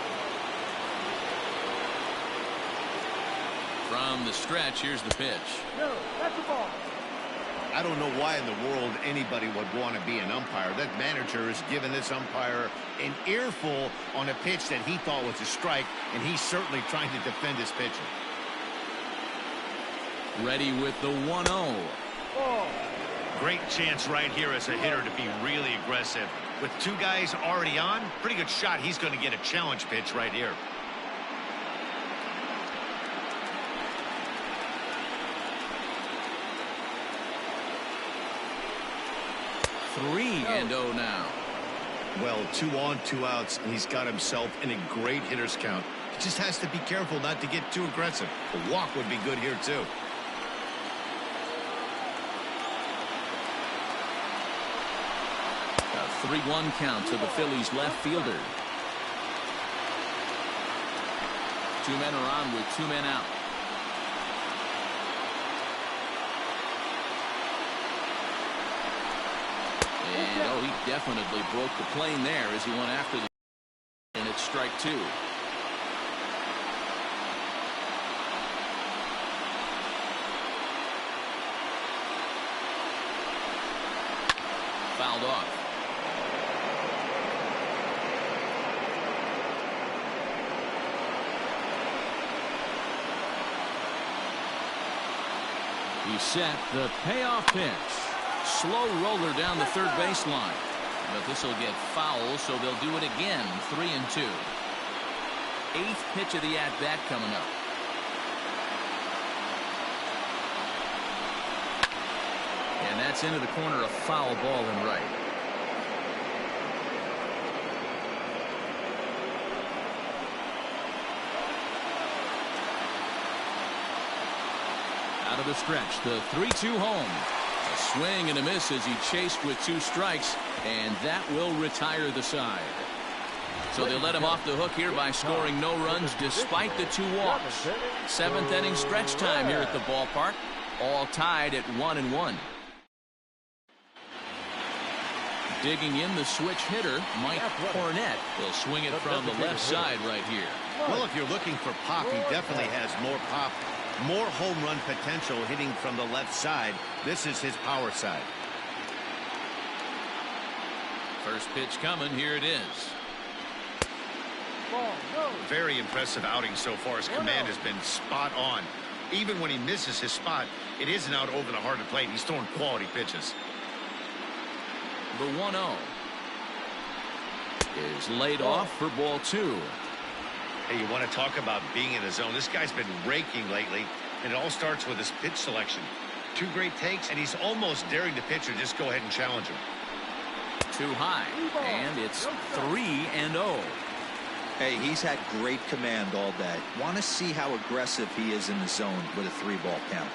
From the stretch, here's the pitch.
No, that's the ball.
I don't know why in the world anybody would want to be an umpire. That manager has given this umpire an earful on a pitch that he thought was a strike, and he's certainly trying to defend his pitcher.
Ready with the 1-0.
Great chance right here as a hitter to be really aggressive. With 2 guys already on, pretty good shot. He's going to get a challenge pitch right here.
Three and 0 now.
Well, 2 on, 2 outs, and he's got himself in a great hitter's count. He just has to be careful not to get too aggressive. A walk would be good here, too.
A 3-1 count to the Phillies left fielder. 2 men are on with 2 men out. And oh, he definitely broke the plane there as he went after the, and it's strike 2. Fouled off. He set the payoff pitch. Slow roller down the third baseline. But this will get foul, so they'll do it again. 3-2. 8th pitch of the at-bat coming up. And that's into the corner, a foul ball and right. Out of the stretch, the 3-2 home. A swing and a miss as he chased with 2 strikes, and that will retire the side. So they let him off the hook here by scoring no runs despite the 2 walks. 7th inning stretch time here at the ballpark. All tied at 1-1. Digging in the switch hitter, Mike Cornett will swing it from the left side right here.
Well, if you're looking for pop, he definitely has more pop, more home run potential hitting from the left side. This is his power side.
First pitch coming. Here it is.
Very impressive outing so far. His command has been spot on. Even when he misses his spot, it isn't out over the heart of the plate. He's throwing quality pitches.
The 1-0 is laid off for ball 2.
Hey, you want to talk about being in the zone? This guy's been raking lately, and it all starts with his pitch selection. 2 great takes, and he's almost daring the pitcher just go ahead and challenge him.
Too high, and it's 3-0.
Hey, he's had great command all day. Want to see how aggressive he is in the zone with a 3-ball count.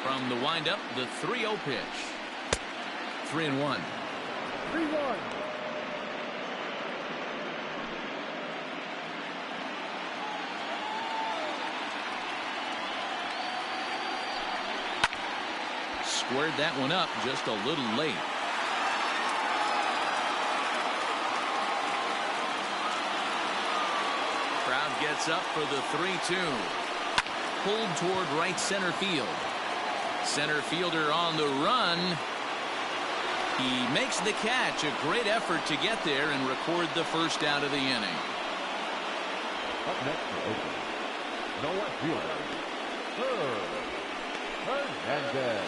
From the windup, the 3-0 pitch. 3-1.
3-1.
squared that one up just a little late. Crowd gets up for the 3-2. Pulled toward right center field. Center fielder on the run. He makes the catch. A great effort to get there and record the first out of the inning.
Up next for Oakland, the left fielder, Hernandez.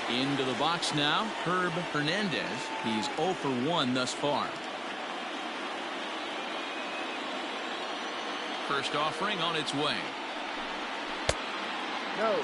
Into the box now, Herb Hernandez. He's 0 for 1 thus far. First offering on its way.
No.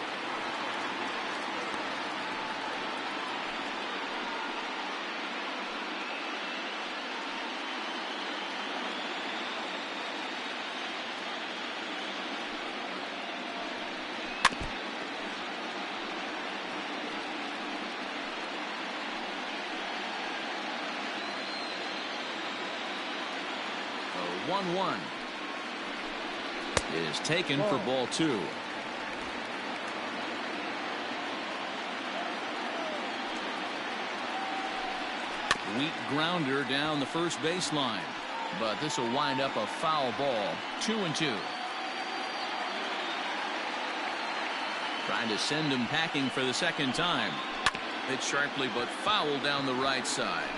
The 1-1 is taken for ball 2. Weak grounder down the first baseline, but this will wind up a foul ball. 2-2. Trying to send him packing for the second time. Hit sharply but foul down the right side.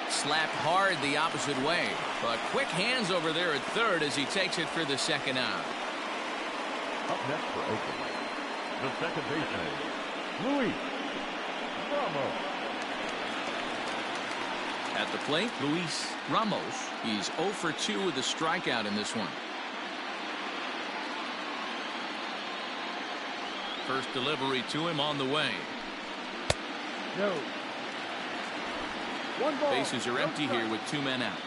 Slapped hard the opposite way, but quick hands over there at third as he takes it for the second out.
Up next for Oakland, the second baseman, Luis Ramos.
At the plate, Luis Ramos. He's 0 for 2 with a strikeout in this one. First delivery to him on the way.
No. One ball.
Bases are empty here with 2 men out.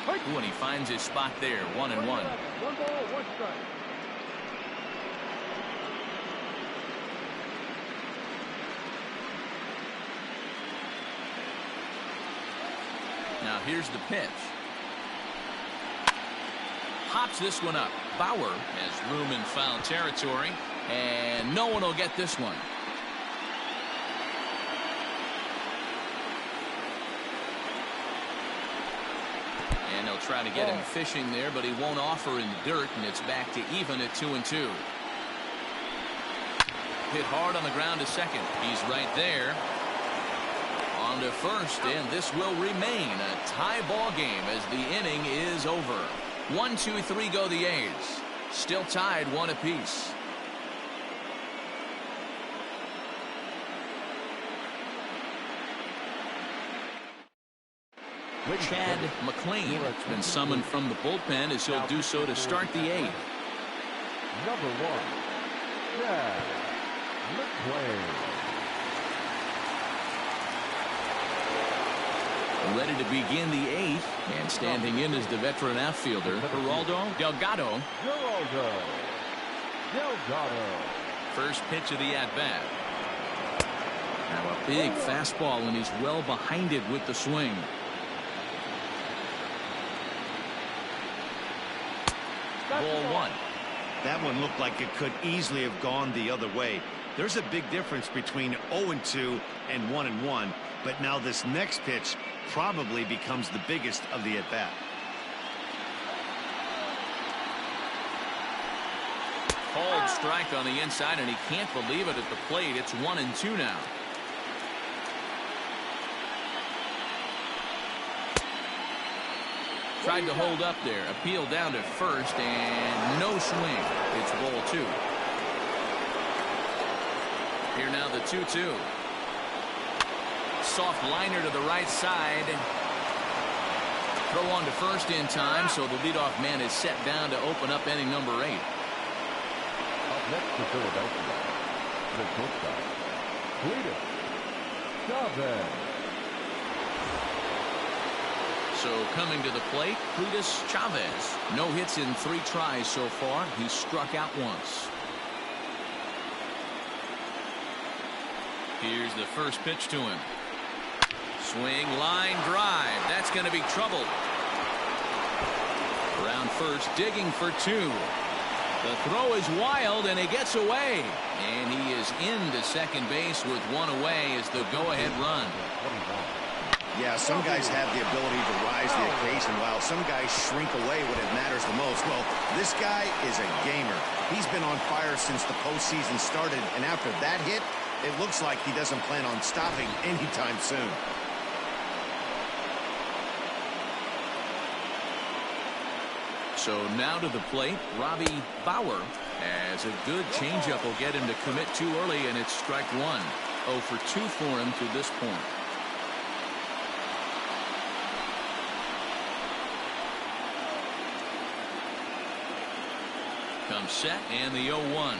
Ooh, and he finds his spot there, 1-1.
1 ball, 1 strike.
Now here's the pitch. Hops this one up. Bauer has room in foul territory, and no one will get this one. And they'll try to get him fishing there, but he won't offer in the dirt, and it's back to even at 2-2. Hit hard on the ground to second. He's right there. On to first, and this will remain a tie ball game as the inning is over. 1, 2, 3 go the A's. Still tied 1 apiece. Chad McLean has been summoned from the bullpen as he'll do so to start the 8th.
Number 1, Chad McLean.
Ready to begin the 8th, and standing in is the veteran outfielder, Geraldo Delgado. First pitch of the at-bat. Now a big fastball, and he's well behind it with the swing. Ball 1.
That one looked like it could easily have gone the other way. There's a big difference between 0-2 and 1-1, but now this next pitch probably becomes the biggest of the at-bat.
Called strike on the inside, and he can't believe it at the plate. It's 1-2 now. Tried to hold up there. Appeal down to first, and no swing. It's ball 2. Here now the 2-2. Soft liner to the right side. Throw on to first in time, so the leadoff man is set down to open up inning number 8.
Up next to Philadelphia, the shortstop, Cletus Chavez.
So coming to the plate, Cletus Chavez. No hits in 3 tries so far. He's struck out once. Here's the first pitch to him. Swing, line drive. That's going to be trouble. Around first, digging for two. The throw is wild, and he gets away. And he is into second base with one away as the go-ahead run.
Yeah, some guys have the ability to rise to the occasion, while some guys shrink away when it matters the most. Well, this guy is a gamer. He's been on fire since the postseason started, and after that hit, it looks like he doesn't plan on stopping anytime soon.
So now to the plate, Robbie Bauer, as a good changeup will get him to commit too early, and it's strike one. 0 for 2 for him to this point. Comes set, and the 0-1.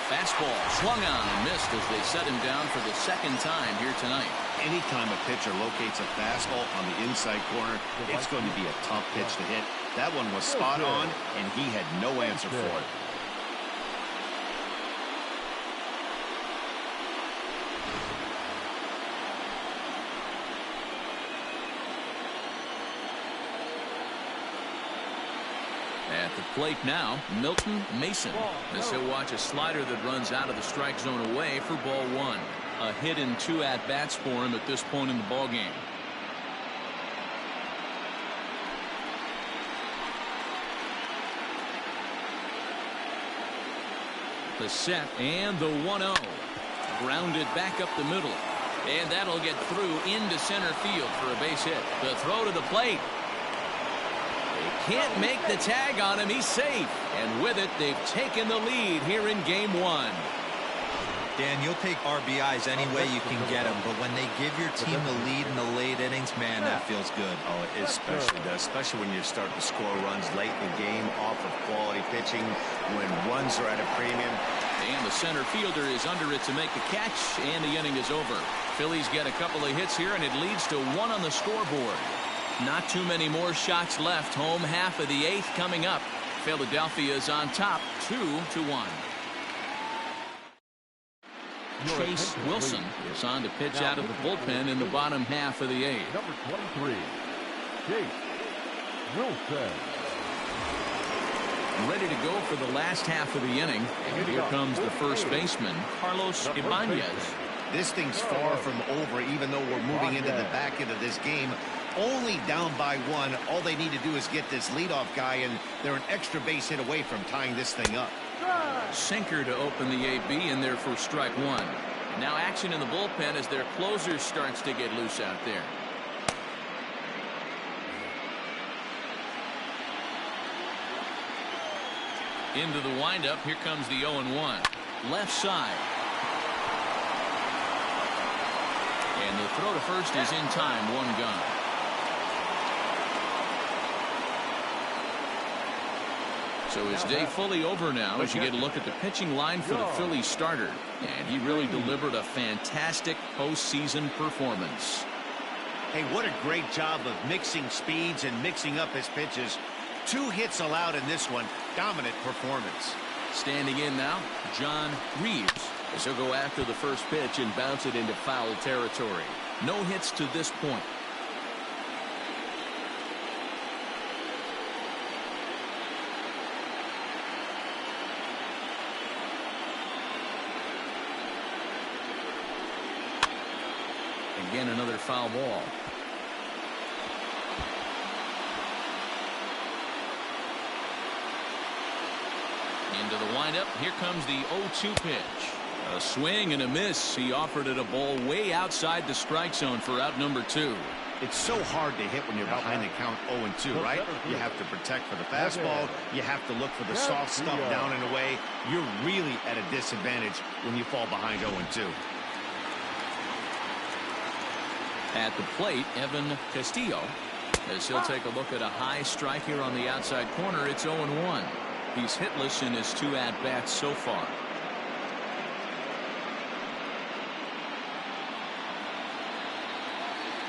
Fastball swung on and missed as they set him down for the second time here tonight.
Anytime a pitcher locates a fastball on the inside corner, it's going to be a tough pitch to hit. That one was spot on, and he had no answer for it.
At the plate now, Milton Mason, as he'll watch a slider that runs out of the strike zone away for ball one. A hit and 2 at-bats for him at this point in the ballgame. The set and the 1-0. Grounded back up the middle. And that'll get through into center field for a base hit. The throw to the plate. Can't make the tag on him. He's safe. And with it, they've taken the lead here in game one.
Dan, you'll take RBIs any way you can get them, but when they give your team the lead in the late innings, man, that feels good.
Oh, it especially does, especially when you start to score runs late in the game off of quality pitching, when runs are at a premium.
And the center fielder is under it to make the catch, and the inning is over. Phillies get a couple of hits here, and it leads to 1 on the scoreboard. Not too many more shots left. Home half of the 8th coming up. Philadelphia is on top 2-1. Chase Wilson is on to pitch out of the bullpen in the bottom half of the 8th.
Number 23, Chase Wilson.
Ready to go for the last half of the inning. And here comes the first baseman, Carlos Ibanez.
This thing's far from over, even though we're moving into the back end of this game. Only down by 1. All they need to do is get this leadoff guy, and they're an extra base hit away from tying this thing up.
Sinker to open the AB in there for strike 1. Now action in the bullpen as their closer starts to get loose out there. Into the windup. Here comes the 0-1. Left side. And the throw to first is in time. 1 gone. So his day fully over now as you get a look at the pitching line for the Phillies starter. And he really delivered a fantastic postseason performance.
Hey, what a great job of mixing speeds and mixing up his pitches. 2 hits allowed in this one. Dominant performance.
Standing in now, John Reeves, as he'll go after the first pitch and bounce it into foul territory. No hits to this point. Again, another foul ball. Into the windup. Here comes the 0-2 pitch. A swing and a miss. He offered it a ball way outside the strike zone for out number 2.
It's so hard to hit when you're behind the count 0-2, right? You have to protect for the fastball. You have to look for the soft stuff down and away. You're really at a disadvantage when you fall behind 0-2.
At the plate, Evan Castillo, as he'll take a look at a high strike here on the outside corner. It's 0-1. He's hitless in his 2 at-bats so far.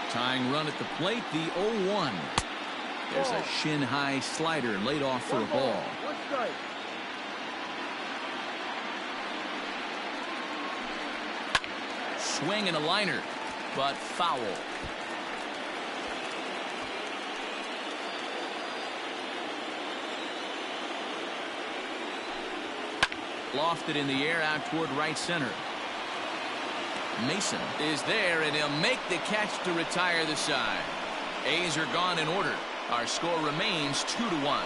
Tying run at the plate, the 0-1. There's a shin-high slider laid off for a ball. Swing and a liner, but foul. Lofted in the air out toward right center. Mason is there, and he'll make the catch to retire the side. A's are gone in order. Our score remains 2-1.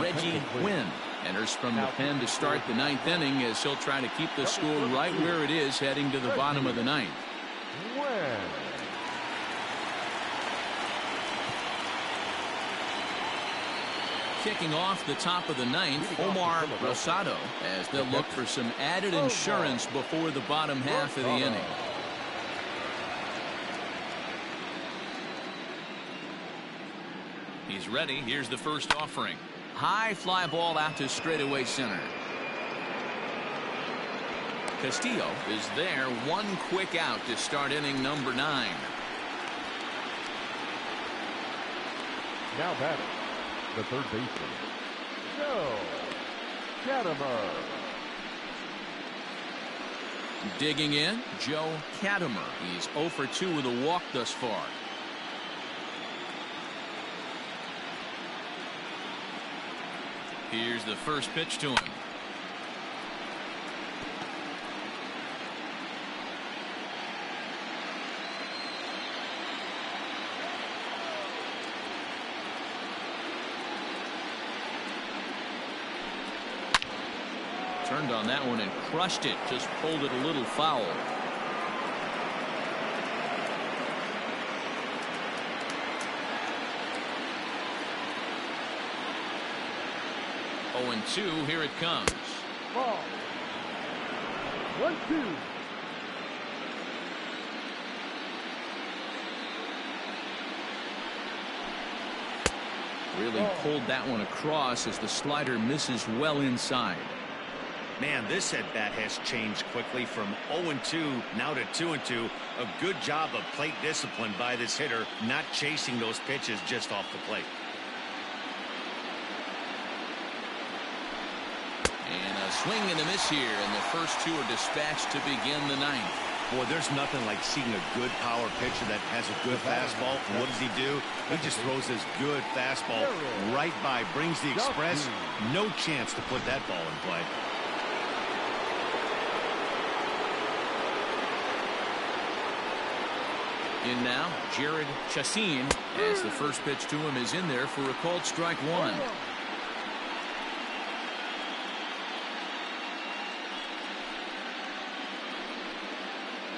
Reggie Quinn enters from the pen to start the 9th inning as he'll try to keep the score right where it is heading to the bottom of the 9th. Kicking off the top of the 9th, Omar Rosado, as they'll look for some added insurance before the bottom half of the inning. He's ready. Here's the first offering. High fly ball out to straightaway center. Castillo is there. One quick out to start inning number 9.
Now batting, the third baseman, Joe Katimer.
Digging in, Joe Katimer. He's 0 for 2 with a walk thus far. Here's the first pitch to him. Turned on that one and crushed it. Just pulled it a little foul. Oh, and 2. Here it comes.
Ball. 1-2.
Really pulled that one across as the slider misses well inside.
Man, this at bat has changed quickly from 0-2 now to 2-2. A good job of plate discipline by this hitter, not chasing those pitches just off the plate.
And a swing and a miss here, and the first 2 are dispatched to begin the 9th.
Boy, there's nothing like seeing a good power pitcher that has a good fastball. And what does he do? He just throws this good fastball right by, brings the express. No chance to put that ball in play.
In now, Jared Chassin, as the first pitch to him is in there for a called strike 1.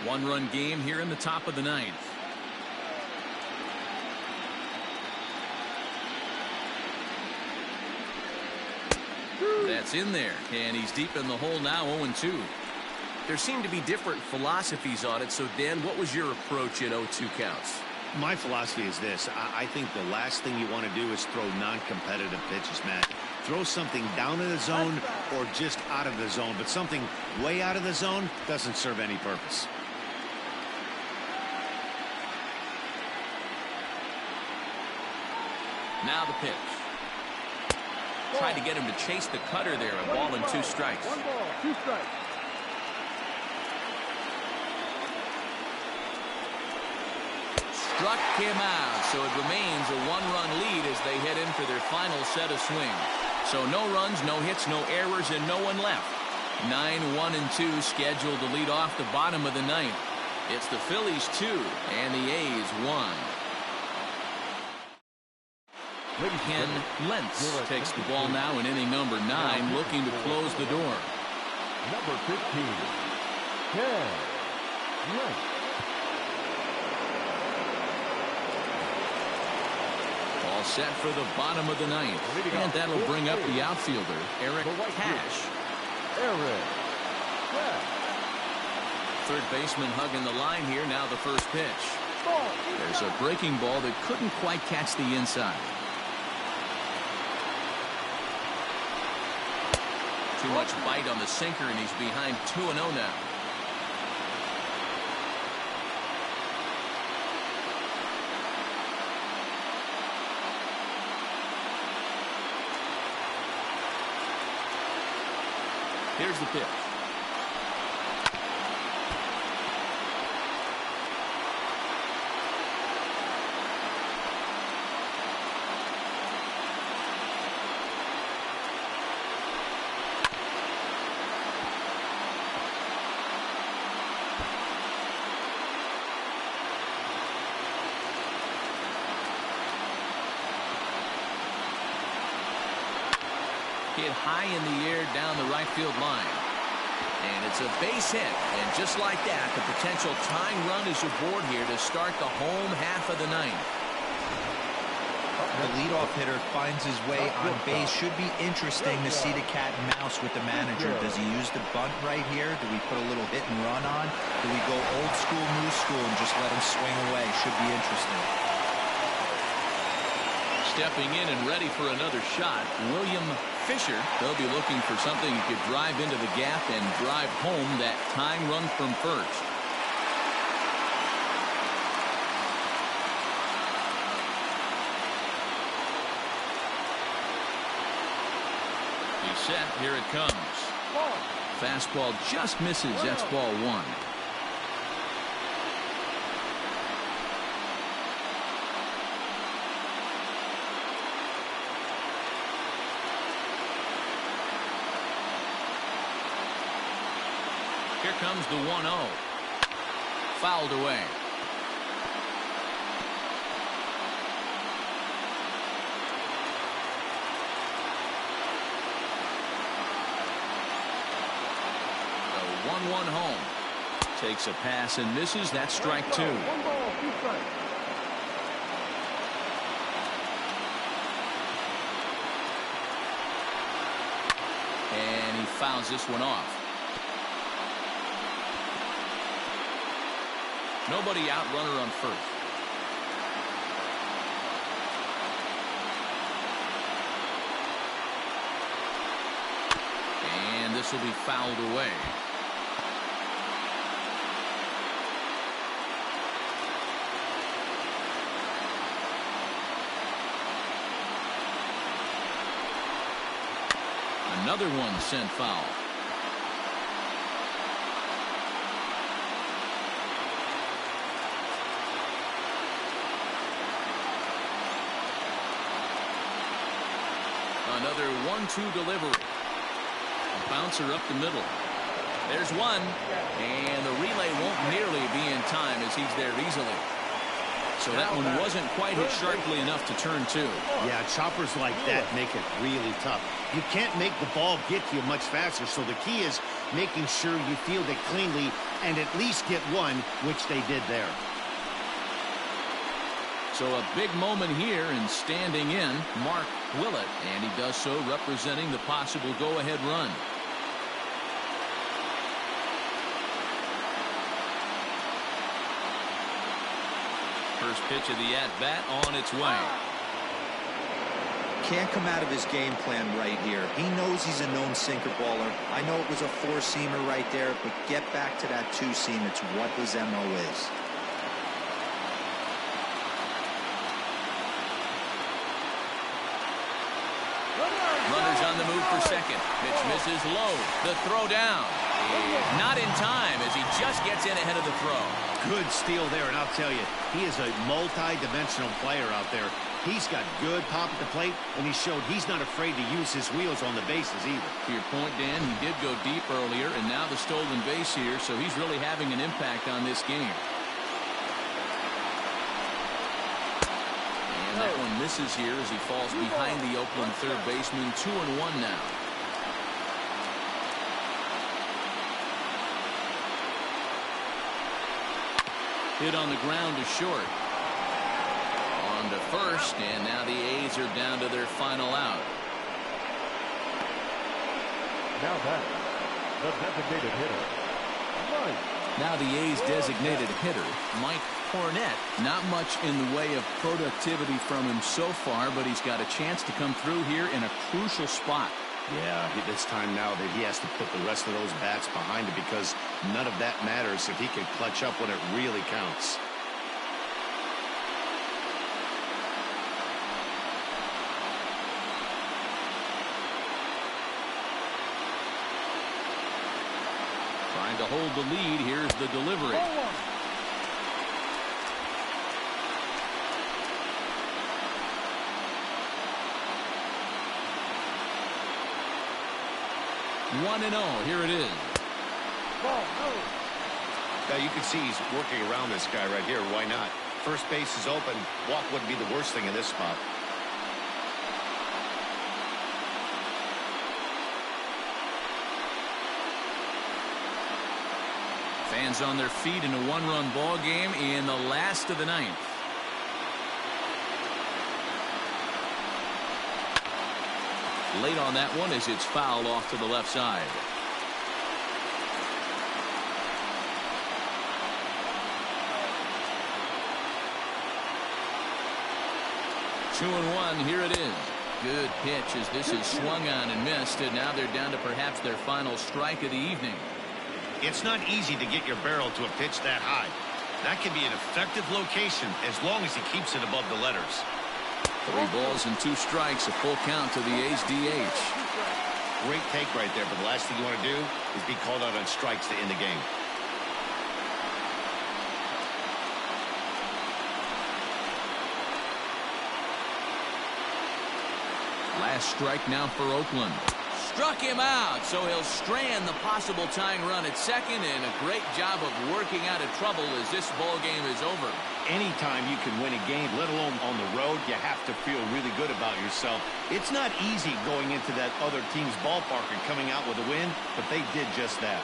One-run game here in the top of the 9th. That's in there, and he's deep in the hole now, 0-2.
There seem to be different philosophies on it. So, Dan, what was your approach in 0-2 counts?
My philosophy is this. I think the last thing you want to do is throw non-competitive pitches, Matt. Throw something down in the zone or just out of the zone, but something way out of the zone doesn't serve any purpose.
Now the pitch. Tried to get him to chase the cutter there. A ball and 2 strikes.
1 ball, 2 strikes.
Struck him out, so it remains a 1-run lead as they head in for their final set of swings. So no runs, no hits, no errors, and no one left. 9-1-2 scheduled to lead off the bottom of the 9th. It's the Phillies 2 and the A's 1. Ken Lentz takes the ball now in inning number 9, looking to close the door.
Number 15, Ken Lentz.
All set for the bottom of the 9th. And that'll bring up the outfielder, Eric Cash.
Eric Cash.
Third baseman hugging the line here. Now the first pitch. There's a breaking ball that couldn't quite catch the inside. Too much bite on the sinker, and he's behind 2-0 now. Here's the pitch. Hit high in the air down the right field line. And it's a base hit. And just like that, the potential tying run is aboard here to start the home half of the ninth.
The leadoff hitter finds his way on base. Should be interesting to see the cat and mouse with the manager. Does he use the bunt right here? Do we put a little hit and run on? Do we go old school, new school, and just let him swing away? Should be interesting.
Stepping in and ready for another shot, William Fisher. They'll be looking for something he could drive into the gap and drive home that tying run from first. He's set. Here it comes. Fastball just misses. That's ball one. Here comes the 1-0. Fouled away. The 1-1 home. Takes a pass and misses. That's strike two. And he fouls this one off. Nobody out, runner on first. And this will be fouled away. Another one sent foul. Another 1-2 delivery. A bouncer up the middle. There's one. And the relay won't nearly be in time as he's there easily. So that one wasn't quite hit sharply enough to turn two.
Yeah, choppers like that make it really tough. You can't make the ball get to you much faster, so the key is making sure you field it cleanly and at least get one, which they did there.
So a big moment here, and standing in, Mark Willett, and he does so representing the possible go-ahead run. First pitch of the at-bat on its way.
Can't come out of his game plan right here. He knows he's a known sinker baller. I know it was a four-seamer right there, but get back to that two-seam. It's what his MO is.
Runners on the move for second. Pitch misses low. The throw down. Not in time as he just gets in ahead of the throw.
Good steal there, and I'll tell you, he is a multi-dimensional player out there. He's got good pop at the plate, and he showed he's not afraid to use his wheels on the bases either.
To your point, Dan, he did go deep earlier, and now the stolen base here, so he's really having an impact on this game. And that one misses here as he falls behind the Oakland third baseman. 2-1 now. Hit on the ground to short. On to first, and now the A's are down to their final out.
Now that, the designated hitter, Mike.
Now the A's designated hitter, Mike Cornette. Not much in the way of productivity from him so far, but he's got a chance to come through here in a crucial spot.
Yeah, it's time now that he has to put the rest of those bats behind it, because none of that matters if he can clutch up when it really counts.
Trying to hold the lead. Here's the delivery. One and oh, here it is.
Now you can see he's working around this guy right here. Why not? First base is open. Walk wouldn't be the worst thing in this spot.
Fans on their feet in a one-run ball game in the last of the ninth. Late on that one as it's fouled off to the left side. Two and one, here it is. Good pitch as this is swung on and missed, and now they're down to perhaps their final strike of the evening.
It's not easy to get your barrel to a pitch that high. That can be an effective location as long as he keeps it above the letters.
3 balls and 2 strikes, a full count to the A's DH.
Great take right there, but the last thing you want to do is be called out on strikes to end the game.
Last strike now for Oakland. Struck him out, so he'll strand the possible tying run at second, and a great job of working out of trouble as this ball game is over.
Anytime you can win a game, let alone on the road, you have to feel really good about yourself. It's not easy going into that other team's ballpark and coming out with a win, but they did just that.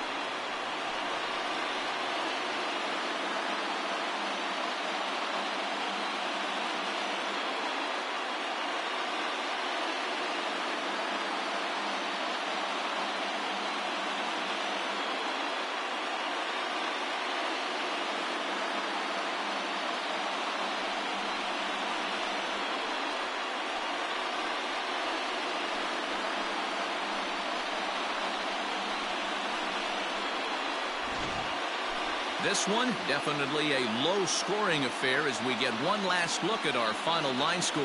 This one, definitely a low-scoring affair as we get one last look at our final line score.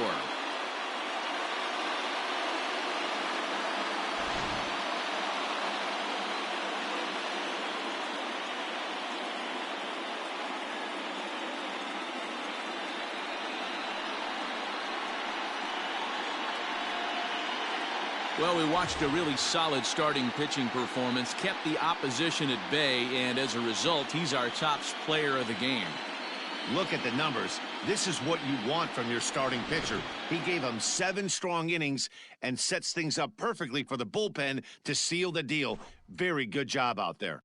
Well, we watched a really solid starting pitching performance, kept the opposition at bay, and as a result, he's our top player of the game.
Look at the numbers. This is what you want from your starting pitcher. He gave them 7 strong innings and sets things up perfectly for the bullpen to seal the deal. Very good job out there.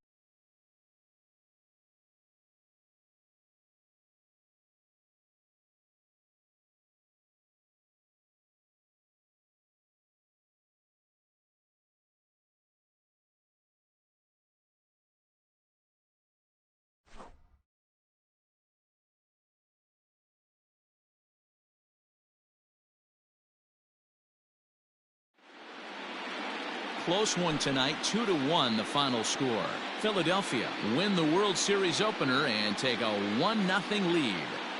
Close one tonight, 2-1 the final score. Philadelphia win the World Series opener and take a 1-0 lead.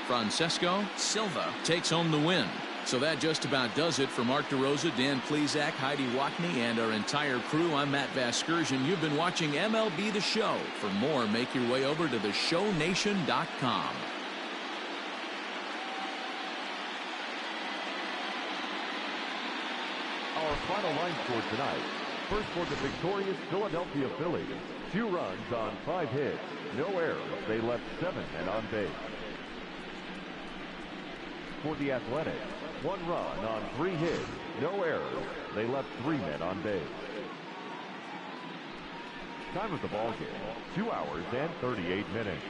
Francesco Silva takes home the win. So that just about does it for Mark DeRosa, Dan Plesac, Heidi Watney, and our entire crew. I'm Matt Vasgersian. You've been watching MLB The Show. For more, make your way over to theshownation.com.
Our final line score tonight. First for the victorious Philadelphia Phillies. 2 runs on 5 hits. No errors. They left 7 men on base. For the Athletics, 1 run on 3 hits. No errors. They left 3 men on base. Time of the ball game, 2 hours and 38 minutes.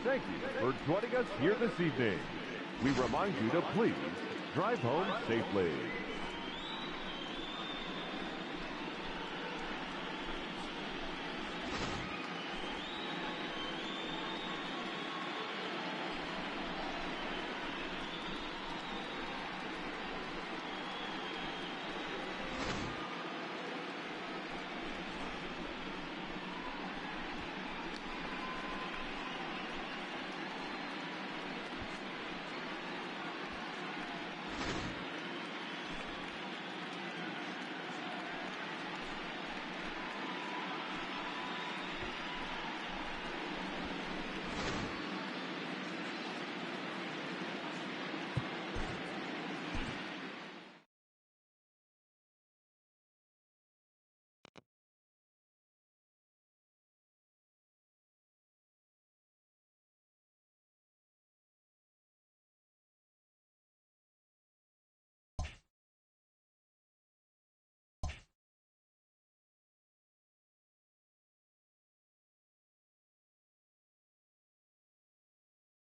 Thank you for joining us here this evening. We remind you to please drive home safely.